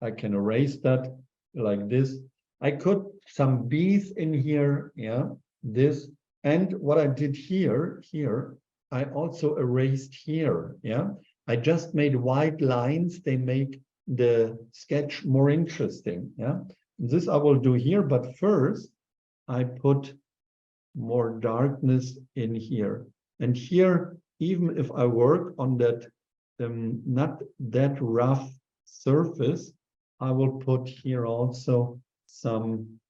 I can erase that like this. I could some bees in here, yeah, this. And what I did here, I also erased here, yeah. I just made white lines. They make the sketch more interesting, yeah. This I will do here, but first I put more darkness in here. And here, even if I work on that not that rough surface, I will put here also some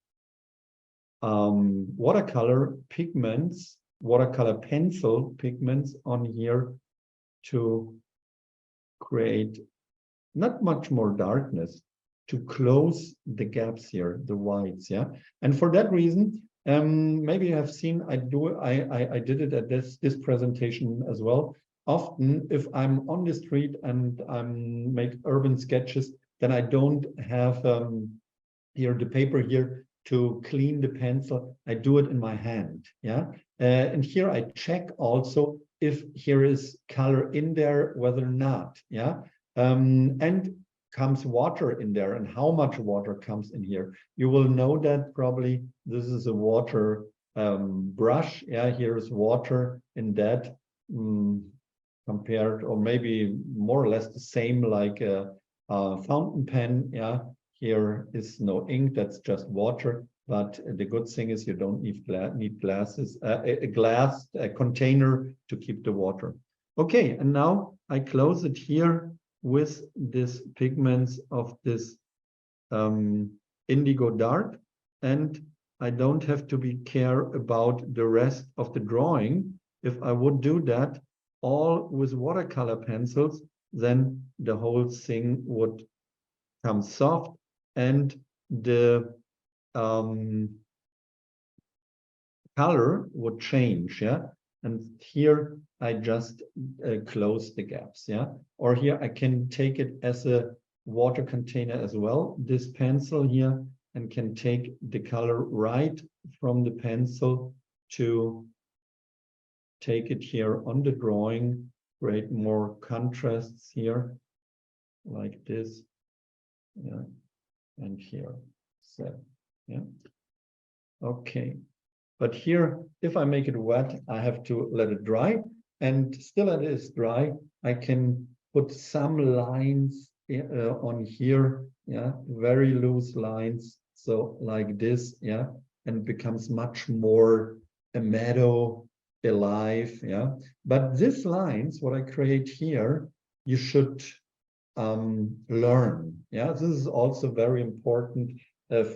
watercolor pigments, watercolor pencil pigments on here to create not much more darkness, to close the gaps here, the whites, yeah. And for that reason, maybe you have seen I did it at this presentation as well. Often, if I'm on the street and I'm make urban sketches, then I don't have here the paper here to clean the pencil. I do it in my hand, yeah. And here I check also if here is color in there, whether or not, yeah. And comes water in there, and how much water comes in here. You will know that probably this is a water brush. Yeah, here's water in that compared, or maybe more or less the same like a fountain pen. Yeah, here is no ink, that's just water. But the good thing is you don't need glasses, a container to keep the water. Okay, and now I close it here with this pigments of this indigo dark, and I don't have to be care about the rest of the drawing. If I would do that all with watercolor pencils, then the whole thing would come soft and the color would change, yeah. And here I just close the gaps, yeah. Or here I can take it as a water container as well, this pencil here, and can take the color right from the pencil to take it here on the drawing, create more contrasts here, like this, yeah, and here, so, yeah. Okay. But here, if I make it wet, I have to let it dry. And still it is dry, I can put some lines on here, yeah, very loose lines. So like this, yeah, and it becomes much more a meadow, alive, yeah. But these lines, what I create here, you should learn, yeah. This is also very important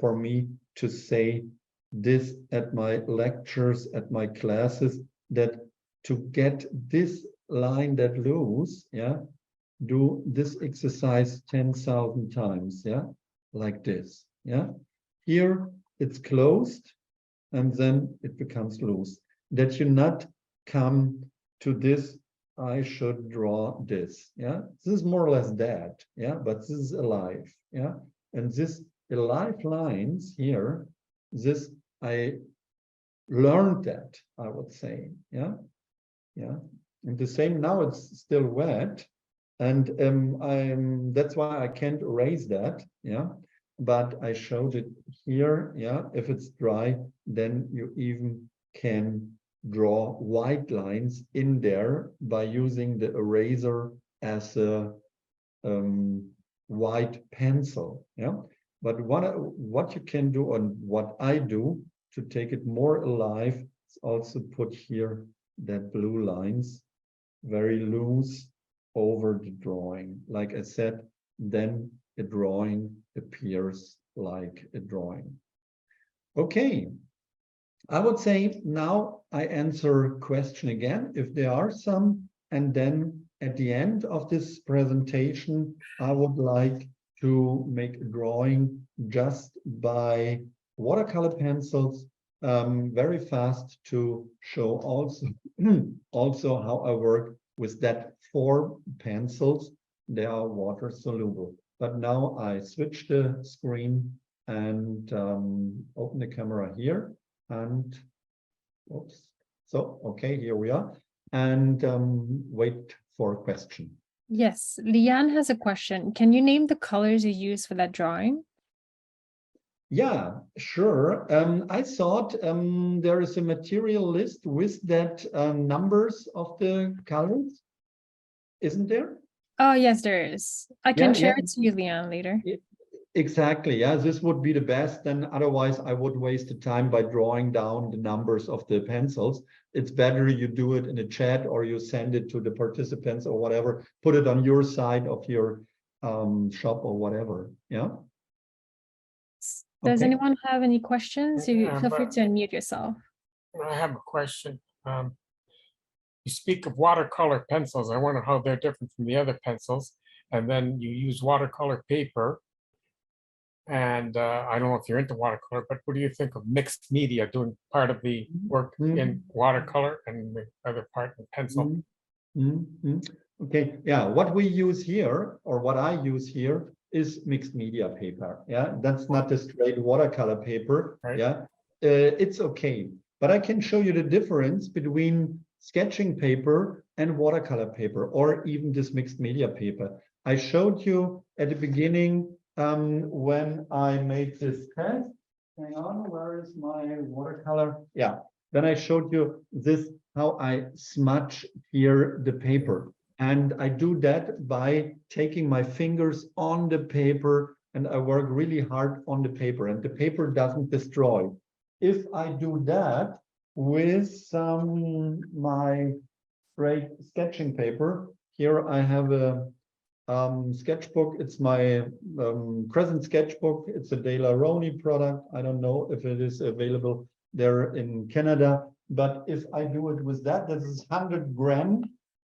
for me to say this at my lectures, at my classes, that to get this line that loose, yeah, do this exercise 10,000 times, yeah, like this, yeah. Here it's closed and then it becomes loose. That you not come to this, I should draw this, yeah. This is more or less dead, yeah, but this is alive, yeah. And this alive lines here, this I learned that, I would say, yeah, yeah. And the same now, it's still wet, and that's why I can't erase that, yeah. But I showed it here, yeah. If it's dry, then you even can draw white lines in there by using the eraser as a white pencil, yeah. But what you can do, and what I do to take it more alive, is also put here that blue lines very loose over the drawing. Like I said, then a drawing appears like a drawing. Okay, I would say now I answer question again, if there are some, and then at the end of this presentation, I would like to make a drawing just by watercolor pencils very fast to show also, also how I work with that 4 pencils. They are water soluble. But now I switch the screen and open the camera here. And oops. So, okay, here we are. And wait for a question. Yes, Leanne has a question. Can you name the colors you use for that drawing? Yeah, sure. I thought there is a material list with that numbers of the colors, isn't there? Oh, yes, there is. I can share yeah. it to you, Leanne, later. Exactly. Yeah, this would be the best. Then otherwise, I would waste the time by drawing down the numbers of the pencils. It's better you do it in a chat or you send it to the participants or whatever. Put it on your side of your shop or whatever. Yeah. Does Okay. anyone have any questions? You Yeah, feel free to unmute yourself. I have a question. You speak of watercolor pencils. I wonder how they're different from the other pencils. And then you use watercolor paper. And I don't know if you're into watercolor, but what do you think of mixed media, doing part of the work in watercolor and the other part in pencil? Okay, yeah, what we use here, or what I use here, is mixed media paper. Yeah, that's not the straight watercolor paper. Right. Yeah, it's okay, but I can show you the difference between sketching paper and watercolor paper, or even this mixed media paper. I showed you at the beginning when I made this test. Hang on, where is my watercolor? Yeah, then I showed you this, how I smudge here the paper. And I do that by taking my fingers on the paper, and I work really hard on the paper, and the paper doesn't destroy. If I do that with my straight sketching paper, here I have a sketchbook. It's my Crescent sketchbook. It's a De La Roni product. I don't know if it is available there in Canada, but if I do it with that, this is 100 grams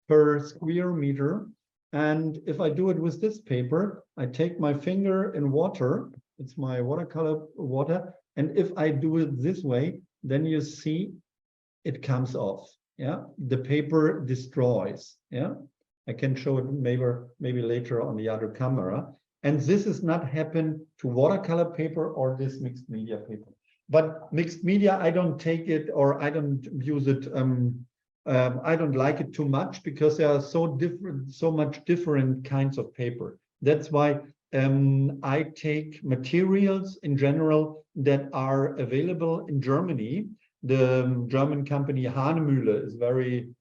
per square meter. And if I do it with this paper, I take my finger in water. It's my watercolor water. And if I do it this way, then you see it comes off. Yeah, the paper destroys. Yeah. I can show it maybe later on the other camera. And this is not happen to watercolor paper or this mixed media paper. But mixed media, I don't take it, or I don't use it. I don't like it too much because there are so much different kinds of paper. That's why I take materials in general that are available in Germany. The German company Hahnemühle is very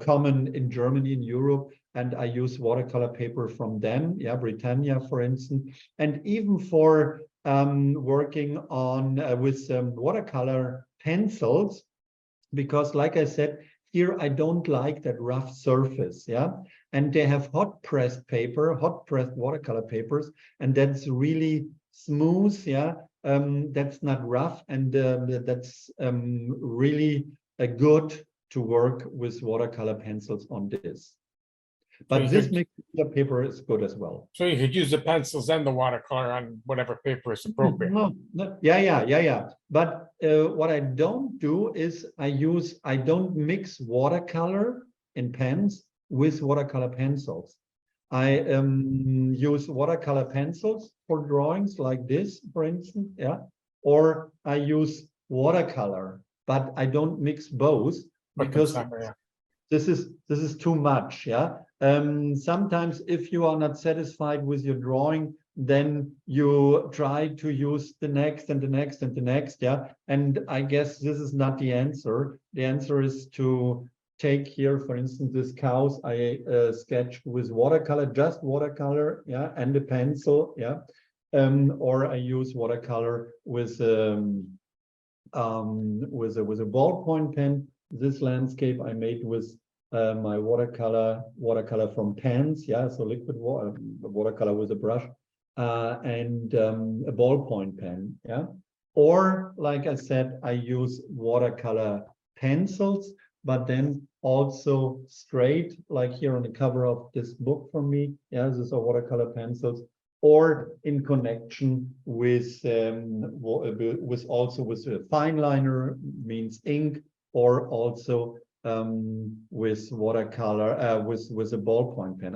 common in Germany, in Europe, and I use watercolor paper from them, yeah, Britannia, for instance, and even for working on with watercolor pencils, because like I said, here I don't like that rough surface, yeah, and they have hot pressed paper, hot pressed watercolor papers, and that's really smooth, yeah, that's not rough, and that's really good to work with watercolor pencils on this. But this mixed media paper is good as well. So you could use the pencils and the watercolor on whatever paper is appropriate. No. Yeah. But what I don't do is I don't mix watercolor in pens with watercolor pencils. I use watercolor pencils for drawings like this, for instance, yeah. Or I use watercolor, but I don't mix both because this is too much, yeah. Sometimes if you are not satisfied with your drawing, then you try to use the next and the next and the next, yeah. And I guess this is not the answer. The answer is to take here, for instance, this cows I sketched with watercolor, just watercolor, yeah, and a pencil, yeah. Or I use watercolor with a ballpoint pen. This landscape I made with my watercolor from pens, yeah, so liquid watercolor with a brush and a ballpoint pen, yeah. Or like I said, I use watercolor pencils, but then also straight, like here on the cover of this book from me, yeah, these are watercolor pencils. or in connection with also with a fine liner, means ink, or also with watercolor, with a ballpoint pen.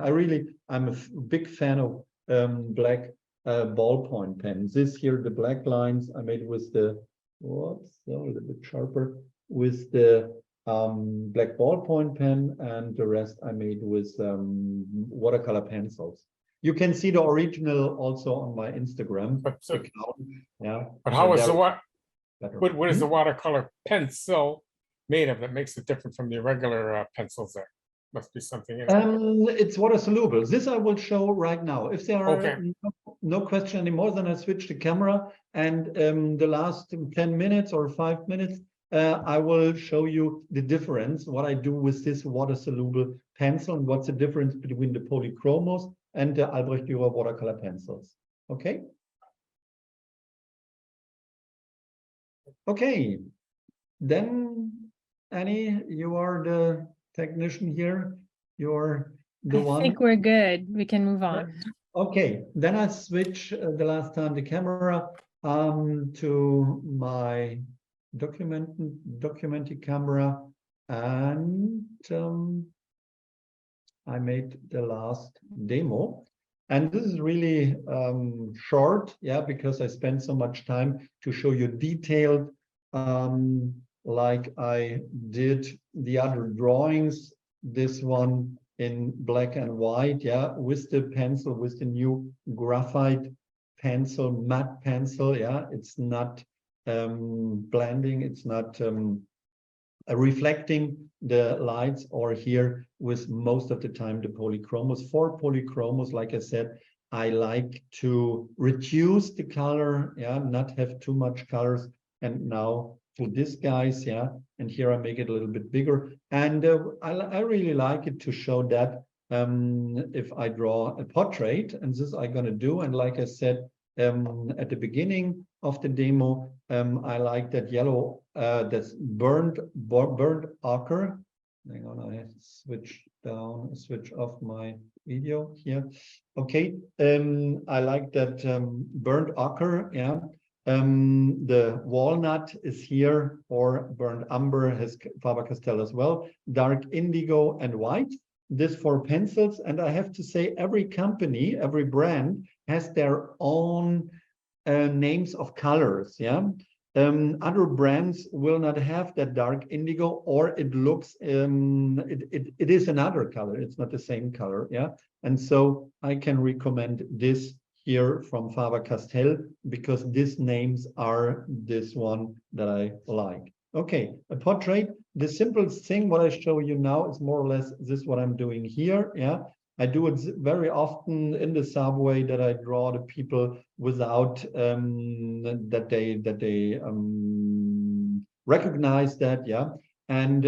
I'm a big fan of black ballpoint pens. This here, the black lines I made with the, whoops, a little bit sharper, with the black ballpoint pen, and the rest I made with watercolor pencils. You can see the original also on my Instagram account. Yeah. But how is what is the Hmm? watercolor pencil made of that makes it different from the regular pencils there? Must be something in it. It's water soluble. This I will show right now. If there are Okay. no question anymore, then I switch the camera, and the last 10 minutes or 5 minutes, I will show you the difference, what I do with this water soluble pencil, and what's the difference between the Polychromos and the Albrecht Dürer watercolor pencils. Okay. Okay. Then, Annie, you are the technician here. You're the one. I think we're good. We can move on. Okay, then I switch the last time the camera to my documenting camera, and I made the last demo. And this is really short, yeah, because I spent so much time to show you detailed, like I did the other drawings, this one in black and white, yeah, with the pencil, with the new graphite pencil, matte pencil, yeah, it's not blending, it's not reflecting the lights, or here with most of the time the Polychromos. For Polychromos, like I said, I like to reduce the color, yeah, not have too much colors. And now for this guys, yeah, and here I make it a little bit bigger, and I really like it to show that if I draw a portrait, and this I'm gonna do, and like I said at the beginning of the demo, I like that yellow, that's burnt ochre. Hang on, I have to switch off my video here. Okay, I like that burnt ochre, yeah. The walnut is here, or burnt umber has Faber-Castell as well, dark indigo and white. This for pencils, and I have to say every company, every brand has their own names of colors, yeah. Other brands will not have that dark indigo, or it looks it is another color, it's not the same color, yeah. And so I can recommend this here from Faber-Castell, because these names are this one that I like. Okay, a portrait, the simplest thing what I show you now is more or less this what I'm doing here, yeah. I do it very often in the subway, that I draw the people without that they recognize that, yeah. And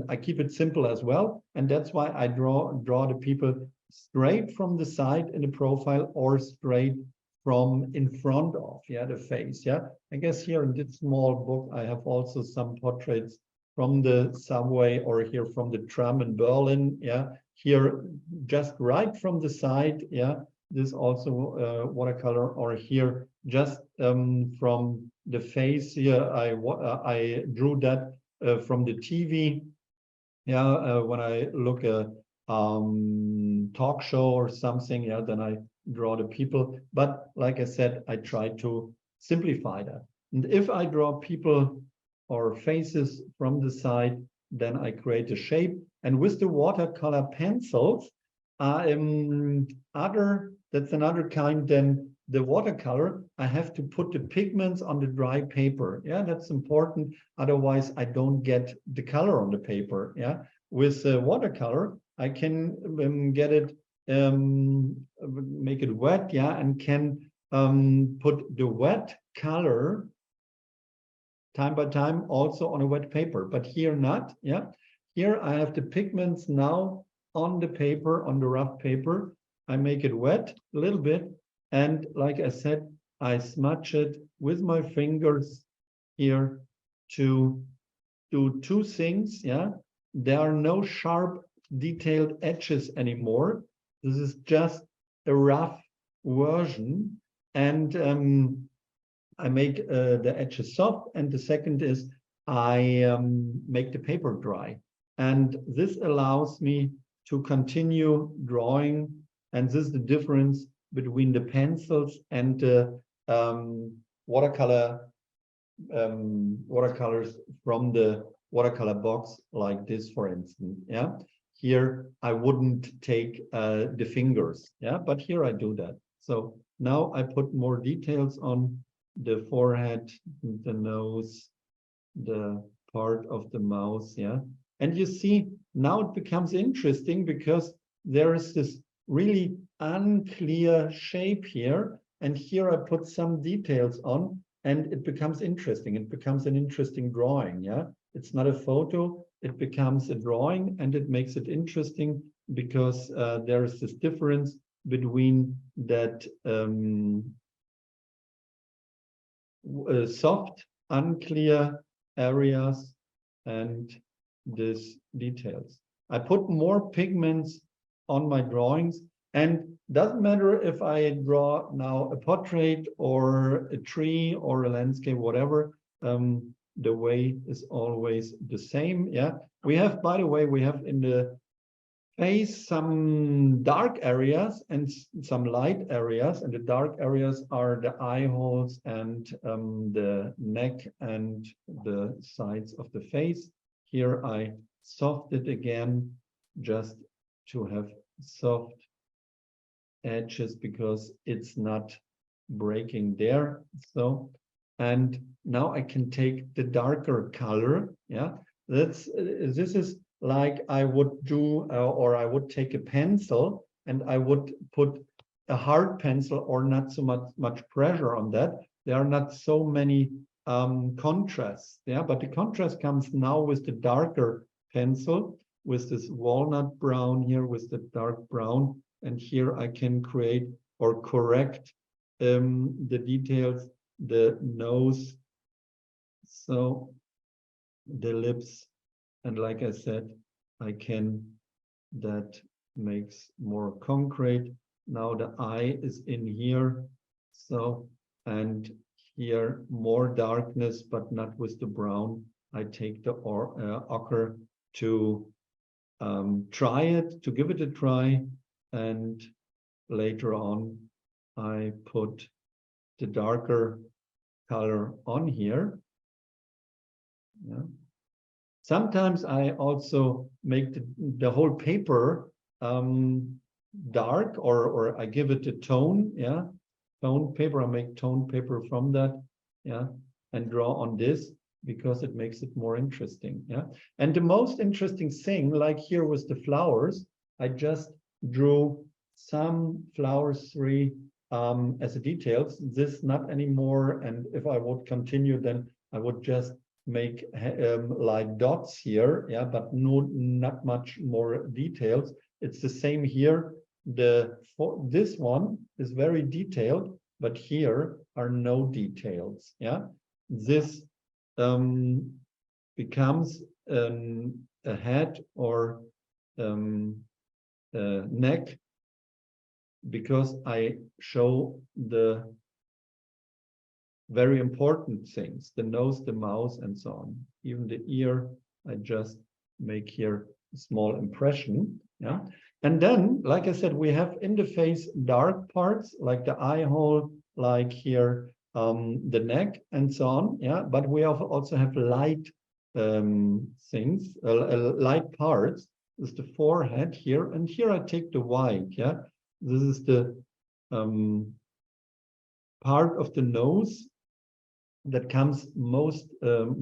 I keep it simple as well, and that's why I draw the people straight from the side in the profile, or straight from in front of, yeah, the face, yeah. I guess here in this small book I have also some portraits from the subway, or here from the tram in Berlin, yeah. Here just right from the side, yeah. This also watercolor, or here just from the face here. I drew that from the TV, yeah. When I look at talk show or something, yeah, then I draw the people. But like I said, I try to simplify that. And if I draw people or faces from the side, then I create a shape. And with the watercolor pencils, that's another kind than the watercolor. I have to put the pigments on the dry paper. Yeah, that's important. Otherwise, I don't get the color on the paper. Yeah, with watercolor, I can get it, make it wet. Yeah, and can put the wet color time by time also on a wet paper. But here not. Yeah. Here I have the pigments now on the paper, on the rough paper. I make it wet a little bit, and like I said, I smudge it with my fingers here to do two things, yeah. There are no sharp detailed edges anymore. This is just a rough version, and I make the edges soft, and the second is I make the paper dry. And this allows me to continue drawing, and this is the difference between the pencils and the watercolors from the watercolor box, like this, for instance. Yeah, here I wouldn't take the fingers. Yeah, but here I do that. So now I put more details on the forehead, the nose, the part of the mouth. Yeah, and you see now it becomes interesting because there is this really unclear shape here, and here I put some details on, and it becomes interesting. It becomes an interesting drawing. Yeah, it's not a photo, it becomes a drawing, and it makes it interesting because there is this difference between that soft, unclear areas and these details. I put more pigments on my drawings, and doesn't matter if I draw now a portrait or a tree or a landscape, whatever, the way is always the same. Yeah, we have, by the way, we have in the face some dark areas and some light areas, and the dark areas are the eye holes and the neck and the sides of the face. Here I softened it again just to have soft edges because it's not breaking there. So, and now I can take the darker color. Yeah, this is like I would do, or I would take a pencil and I would put a hard pencil or not so much pressure on that. There are not so many contrasts. Yeah, but the contrast comes now with the darker pencil, with this walnut brown here, with the dark brown, and here I can create or correct the details, the nose, so the lips, and like I said, I can, that makes more concrete. Now the eye is in here, so, and here more darkness, but not with the brown. I take the ochre to try it, to give it a try, and later on I put the darker color on here. Yeah. Sometimes I also make the whole paper dark, or I give it a tone. Yeah, tone paper. I make tone paper from that. Yeah, and draw on this because it makes it more interesting. Yeah, and the most interesting thing, like here with the flowers, I just drew some flowers, 3 as a details. This not anymore. And if I would continue, then I would just make like dots here. Yeah, but not much more details. It's the same here. This one is very detailed, but here are no details. Yeah, this becomes a head or neck because I show the very important things, the nose, the mouth, and so on. Even the ear, I just make here a small impression. Yeah, and then, like I said, we have in the face dark parts like the eye hole, like here the neck, and so on. Yeah, but we also have light things, light parts. This is the forehead here, and here I take the white. Yeah, this is the part of the nose that comes most to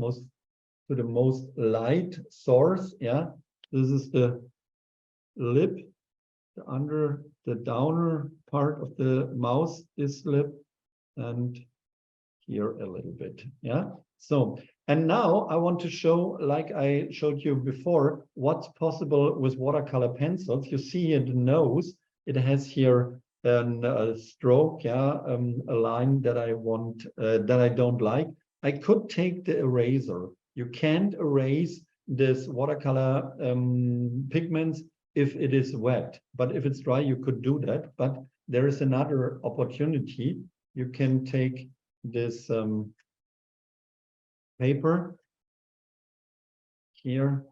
the most light source. Yeah, this is the lip, the downer part of the mouth is lip, and here a little bit. Yeah, so, and now I want to show, like I showed you before, what's possible with watercolor pencils. You see in the nose, it has here a stroke, yeah, a line that I want, that I don't like. I could take the eraser. You can't erase this watercolor pigments if it is wet, but if it's dry, you could do that. But there is another opportunity. You can take this paper here.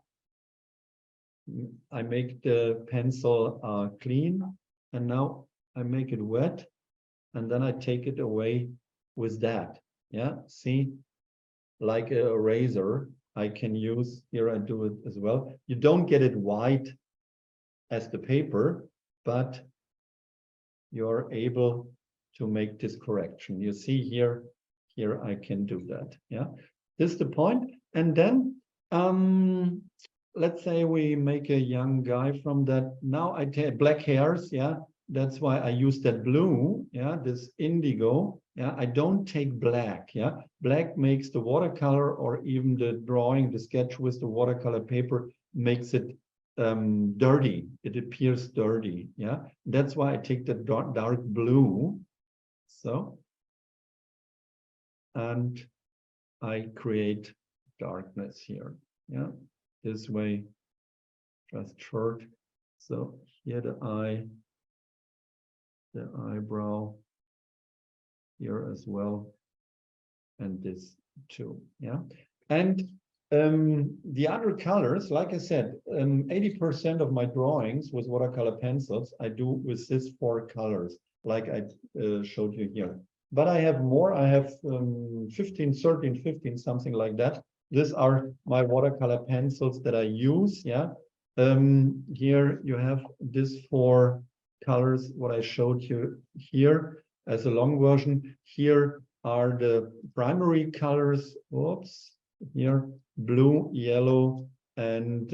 I make the pencil clean, and now I make it wet, and then I take it away with that. Yeah, see, like a eraser I can use here. I do it as well. You don't get it white as the paper, but you're able to make this correction. You see here I can do that. Yeah, this is the point. And then let's say we make a young guy from that. Now I take black hairs. Yeah, that's why I use that blue. Yeah, this indigo. Yeah, I don't take black. Yeah, black makes the watercolor or even the drawing, the sketch with the watercolor paper makes it dirty. It appears dirty. Yeah, that's why I take the dark blue. So, and I create darkness here. Yeah, this way, just short. So here the eye, the eyebrow here as well, and this too. Yeah, and the other colors, like I said, 80% of my drawings with watercolor pencils I do with these 4 colors, like I showed you here. But I have more. I have 15, 13, 15, something like that. These are my watercolor pencils that I use. Yeah. Here you have these 4 colors, what I showed you here as a long version. Here are the primary colors. Oops. Here, blue, yellow, and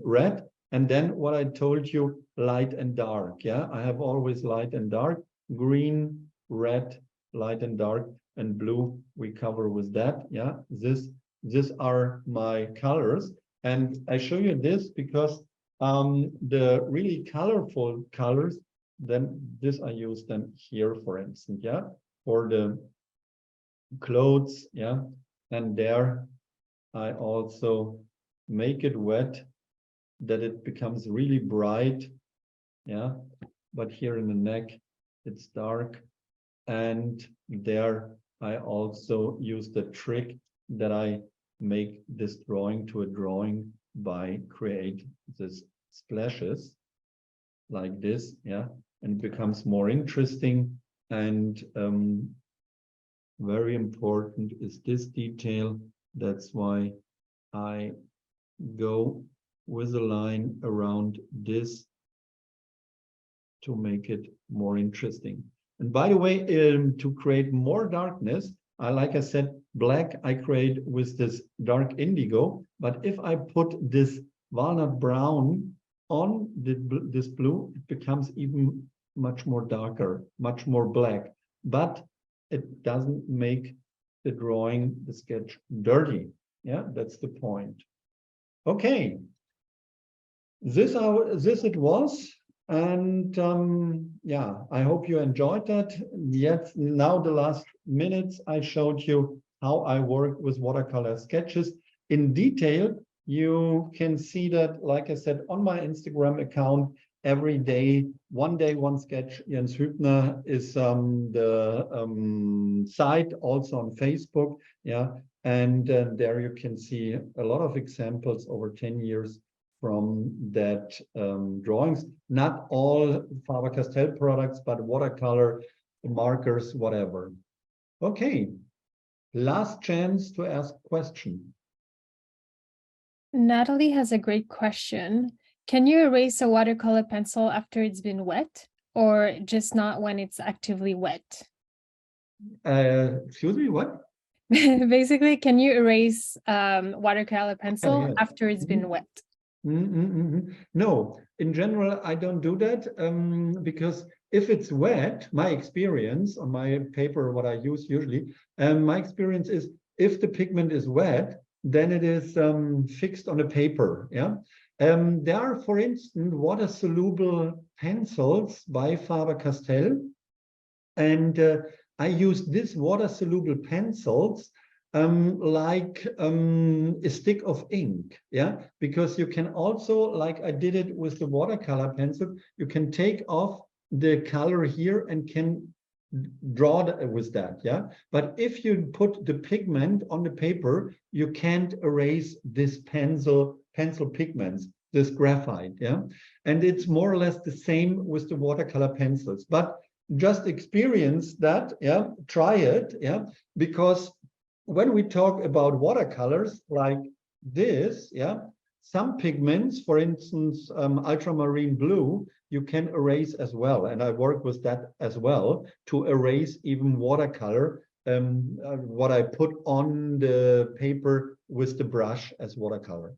red. And then what I told you, light and dark. Yeah, I have always light and dark, green, red, light and dark, and blue we cover with that. Yeah, these are my colors. And I show you this because the really colorful colors, then this I use them here, for instance. Yeah, for the clothes. Yeah, and there I also make it wet that it becomes really bright. Yeah, but here in the neck it's dark, and there I also use the trick that I make this drawing to a drawing by create this splashes like this. Yeah, and it becomes more interesting. And very important is this detail. That's why I go with a line around this to make it more interesting. And by the way, to create more darkness, like I said, black I create with this dark indigo. But if I put this walnut brown on this blue, it becomes even much more darker, much more black. But it doesn't make the drawing, the sketch dirty. Yeah, that's the point. Okay, this it was. And yeah, I hope you enjoyed that. Yet now the last minutes I showed you how I work with watercolor sketches in detail. You can see that, like I said, on my Instagram account every day, one sketch. Jens Hübner is the site, also on Facebook. Yeah, and there you can see a lot of examples over 10 years from that drawings. Not all Faber-Castell products, but watercolor, markers, whatever. Okay, last chance to ask question. Natalie has a great question. Can you erase a watercolor pencil after it's been wet, or just not when it's actively wet? Excuse me, what? Basically, can you erase watercolor pencil yes. after it's been wet? No, in general, I don't do that because if it's wet, my experience on my paper, what I use usually, my experience is if the pigment is wet, then it is fixed on the paper. Yeah. There are, for instance, water-soluble pencils by Faber-Castell, and I use these water-soluble pencils like a stick of ink. Yeah, because you can also, like I did it with the watercolor pencil, you can take off the color here and can draw with that, yeah. But if you put the pigment on the paper, you can't erase this pencil pigments, this graphite, yeah. And it's more or less the same with the watercolor pencils. But just experience that, yeah. Try it, yeah. Because when we talk about watercolors like this, yeah, some pigments, for instance, ultramarine blue, you can erase as well. And I work with that as well to erase even watercolor, what I put on the paper with the brush as watercolor.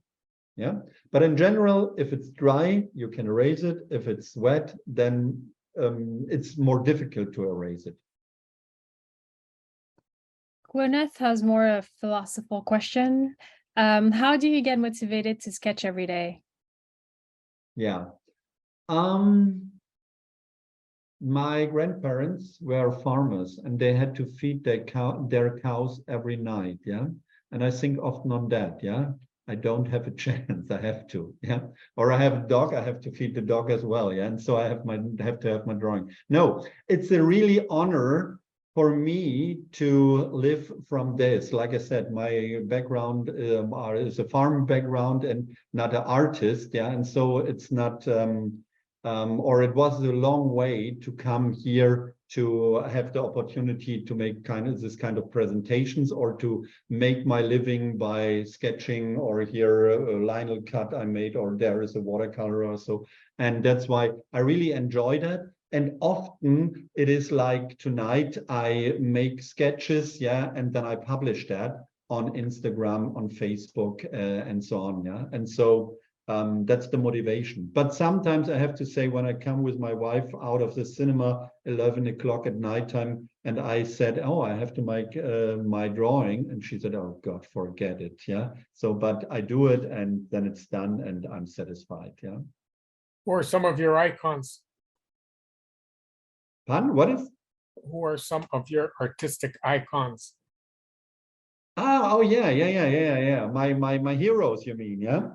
Yeah, but in general, if it's dry, you can erase it. If it's wet, then it's more difficult to erase it. Gwyneth has more a philosophical question. How do you get motivated to sketch every day? Yeah. My grandparents were farmers and they had to feed their cows every night, yeah. And I think often on that, yeah. I don't have a chance, I have to, yeah. Or I have a dog, I have to feed the dog as well, yeah. And so I have to have my drawing. No, it's a really honor for me to live from this. Like I said, my background is a farm background and not an artist, yeah. And so it's not, or it was a long way to come here to have the opportunity to make this kind of presentations or to make my living by sketching, or here a Lionel cut I made, or there is a watercolor or so. And that's why I really enjoyed it. And often it is like tonight I make sketches, yeah, and then I publish that on Instagram, on Facebook, and so on, yeah. And so that's the motivation. But sometimes I have to say, when I come with my wife out of the cinema 11 o'clock at nighttime, and I said, oh, I have to make my drawing, and she said, oh God, forget it, yeah. So, but I do it, and then it's done, and I'm satisfied, yeah. Or some of your icons. Pardon? What is? Who are some of your artistic icons? Oh yeah. My heroes, you mean, yeah?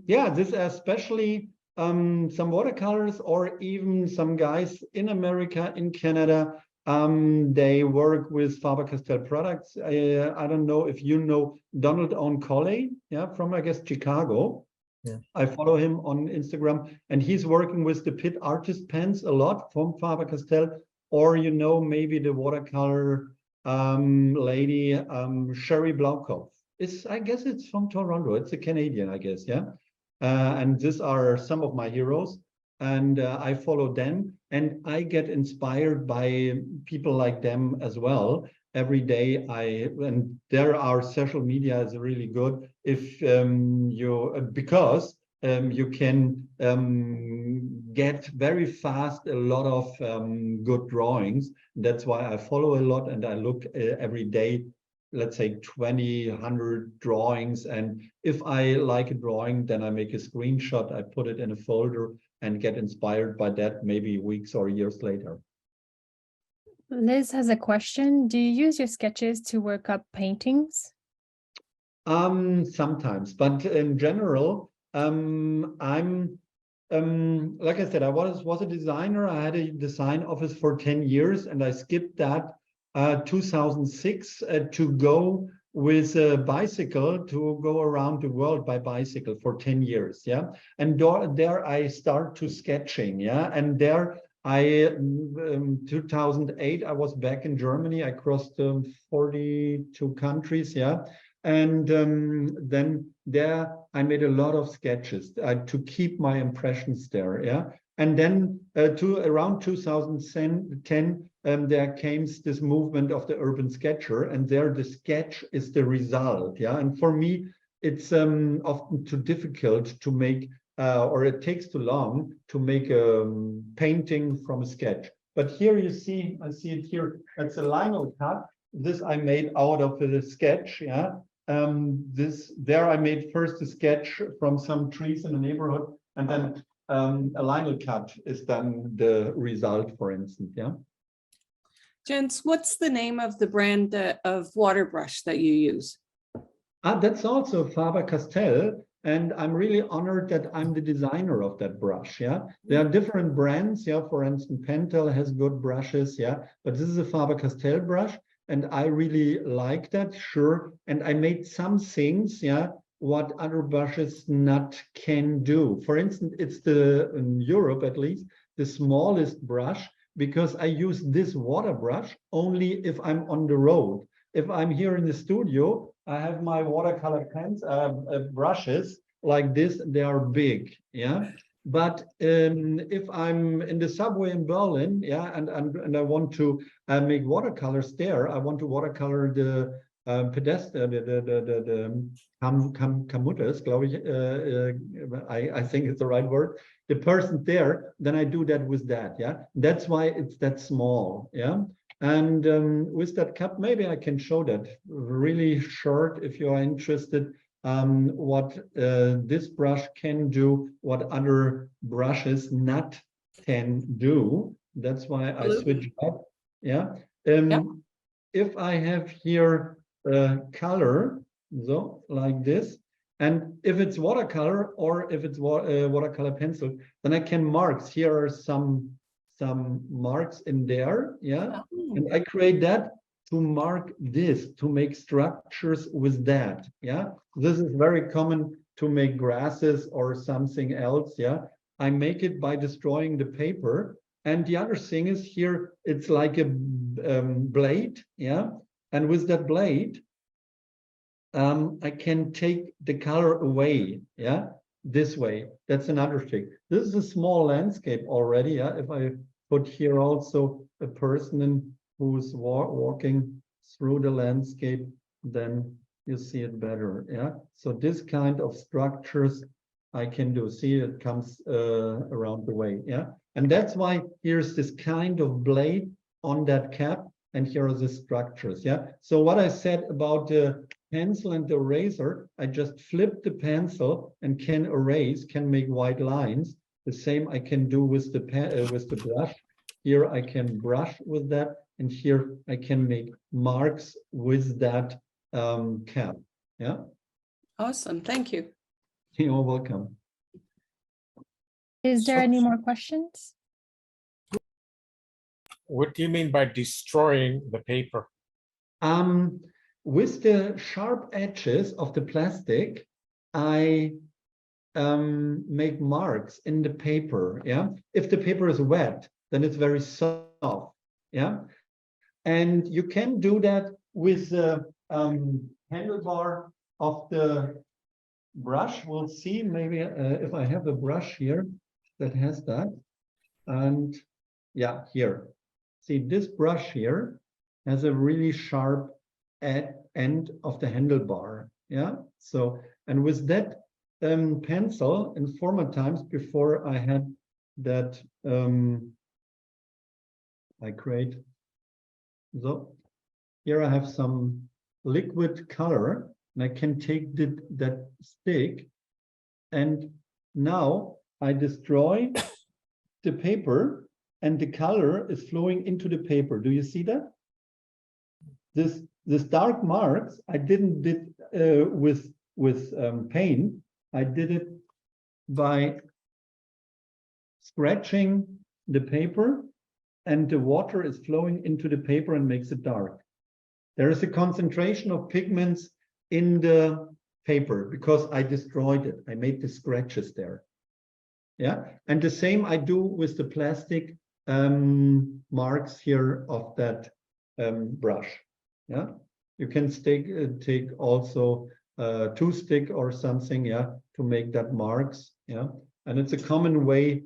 Yeah, this especially some watercolors, or even some guys in America, in Canada. They work with Faber-Castell products. I don't know if you know Donald Colley, yeah, from I guess Chicago. Yeah. I follow him on Instagram, and he's working with the Pitt artist pens a lot from Faber-Castell, or you know, maybe the watercolor lady Sherry Blaukopf. I guess it's from Toronto. It's a Canadian, I guess, yeah. And these are some of my heroes, and I follow them, and I get inspired by people like them as well. Every day and there are social media is really good if because you can get very fast a lot of good drawings. That's why I follow a lot, and I look every day, let's say 100 drawings. And if I like a drawing, then I make a screenshot, I put it in a folder and get inspired by that maybe weeks or years later. Liz has a question. Do you use your sketches to work up paintings? Sometimes, but in general, I'm like I said, I was a designer. I had a design office for 10 years, and I skipped that 2006 to go with a bicycle, to go around the world by bicycle for 10 years, yeah. And there I start to sketching, yeah. And there 2008 I was back in Germany. I crossed 42 countries, yeah. And then there I made a lot of sketches to keep my impressions there, yeah. And then around 2010 there came this movement of the urban sketcher, and there the sketch is the result, yeah. And for me it's often too difficult to make or it takes too long to make a painting from a sketch. But here you see, I see it here, it's a Lionel cut. This I made out of the sketch, yeah. There I made first a sketch from some trees in the neighborhood, and then a Lionel cut is then the result, for instance, yeah. Jens, what's the name of the brand of water brush that you use? That's also Faber-Castell. And I'm really honored that I'm the designer of that brush. Yeah, there are different brands. Yeah, for instance, Pentel has good brushes. Yeah, but this is a Faber-Castell brush, and I really like that. Sure, and I made some things. Yeah, what other brushes not can do. For instance, it's in Europe at least the smallest brush, because I use this water brush only if I'm on the road. If I'm here in the studio, I have my watercolor pens, brushes like this. They are big, yeah. But if I'm in the subway in Berlin, yeah, and I want to make watercolors there, I want to watercolor the pedestrian, the commuters, glaube ich, I think it's the right word. The person there, then I do that with that, yeah. That's why it's that small, yeah. And with that cup, maybe I can show that really short if you are interested, what this brush can do, what other brushes not can do. That's why I switched up. Yeah. If I have here a color, so like this, and if it's watercolor or if it's watercolor pencil, then I can mark. Here are some marks in there, yeah. And I create that to mark this, to make structures with that, yeah. This is very common to make grasses or something else, yeah. I make it by destroying the paper. And the other thing is here, it's like a blade, yeah. And with that blade, I can take the color away, yeah, this way. That's another thing. This is a small landscape already, yeah. If I put here also a person who's walking through the landscape, then you see it better, yeah. So this kind of structures I can do. See, it comes around the way, yeah. And that's why here's this kind of blade on that cap, and here are the structures, yeah. So what I said about the pencil and the eraser, I just flip the pencil and can erase, can make white lines. The same I can do with the brush. Here I can brush with that, and here I can make marks with that cap. Yeah. Awesome. Thank you. You're welcome. Is there any more questions? What do you mean by destroying the paper? With the sharp edges of the plastic, I make marks in the paper. Yeah. If the paper is wet, then it's very soft. Yeah. And you can do that with the handlebar of the brush. We'll see maybe if I have a brush here that has that. And yeah, here. See, this brush here has a really sharp end of the handlebar. Yeah. So, and with that pencil, in former times before I had that, I create. So here I have some liquid color, and I can take that stick, and now I destroy the paper, and the color is flowing into the paper. Do you see that? This dark marks I didn't did with paint. I did it by scratching the paper, and the water is flowing into the paper and makes it dark. There is a concentration of pigments in the paper because I destroyed it. I made the scratches there. Yeah, and the same I do with the plastic marks here of that brush. Yeah, you can take also a toothpick or something, yeah, to make that marks. Yeah, and it's a common way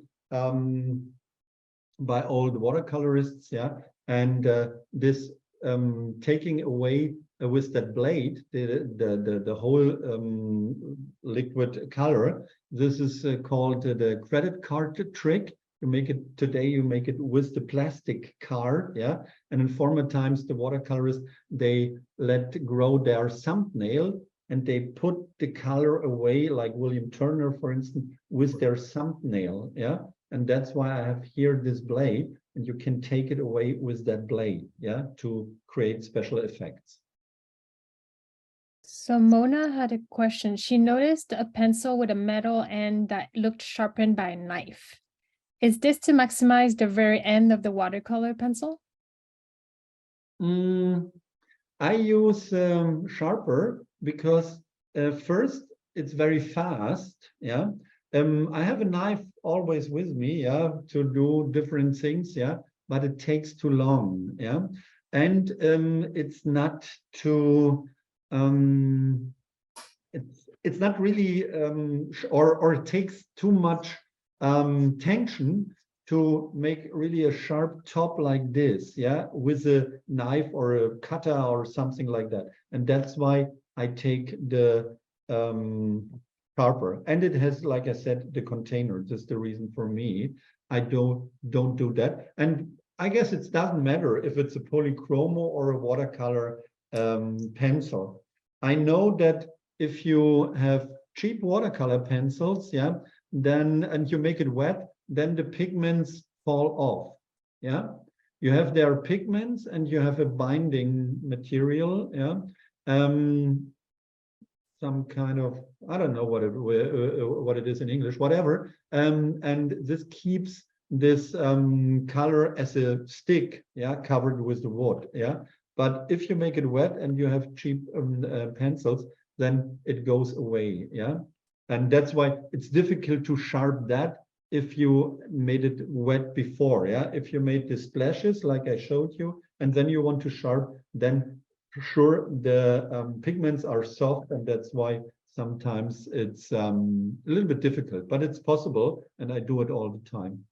by old watercolorists, yeah, and this taking away with that blade the whole liquid color. This is called the credit card trick. You make it today. You make it with the plastic card, yeah. And in former times, the watercolorists, they let grow their thumbnail and they put the color away, like William Turner, for instance, with their thumbnail, yeah. And that's why I have here this blade, and you can take it away with that blade, yeah, to create special effects. So Mona had a question. She noticed a pencil with a metal end that looked sharpened by a knife. Is this to maximize the very end of the watercolor pencil? I use sharper because first it's very fast. Yeah. I have a knife always with me, yeah, to do different things, yeah, but it takes too long, yeah, and it's not too it's not really or it takes too much tension to make really a sharp top like this, yeah, with a knife or a cutter or something like that. And that's why I take the sharper. And it has, like I said, the container. That's the reason for me. I don't do that. And I guess it doesn't matter if it's a polychromo or a watercolor pencil. I know that if you have cheap watercolor pencils, yeah, then and you make it wet, then the pigments fall off. Yeah, you have their pigments and you have a binding material. Yeah, some kind of, I don't know what it is in English, whatever. And this keeps this color as a stick, yeah, covered with the wood. Yeah, but if you make it wet and you have cheap pencils, then it goes away. Yeah, and that's why it's difficult to sharp that if you made it wet before. Yeah, if you made the splashes like I showed you, and then you want to sharp, then for sure the pigments are soft, and that's why sometimes it's a little bit difficult, but it's possible, and I do it all the time.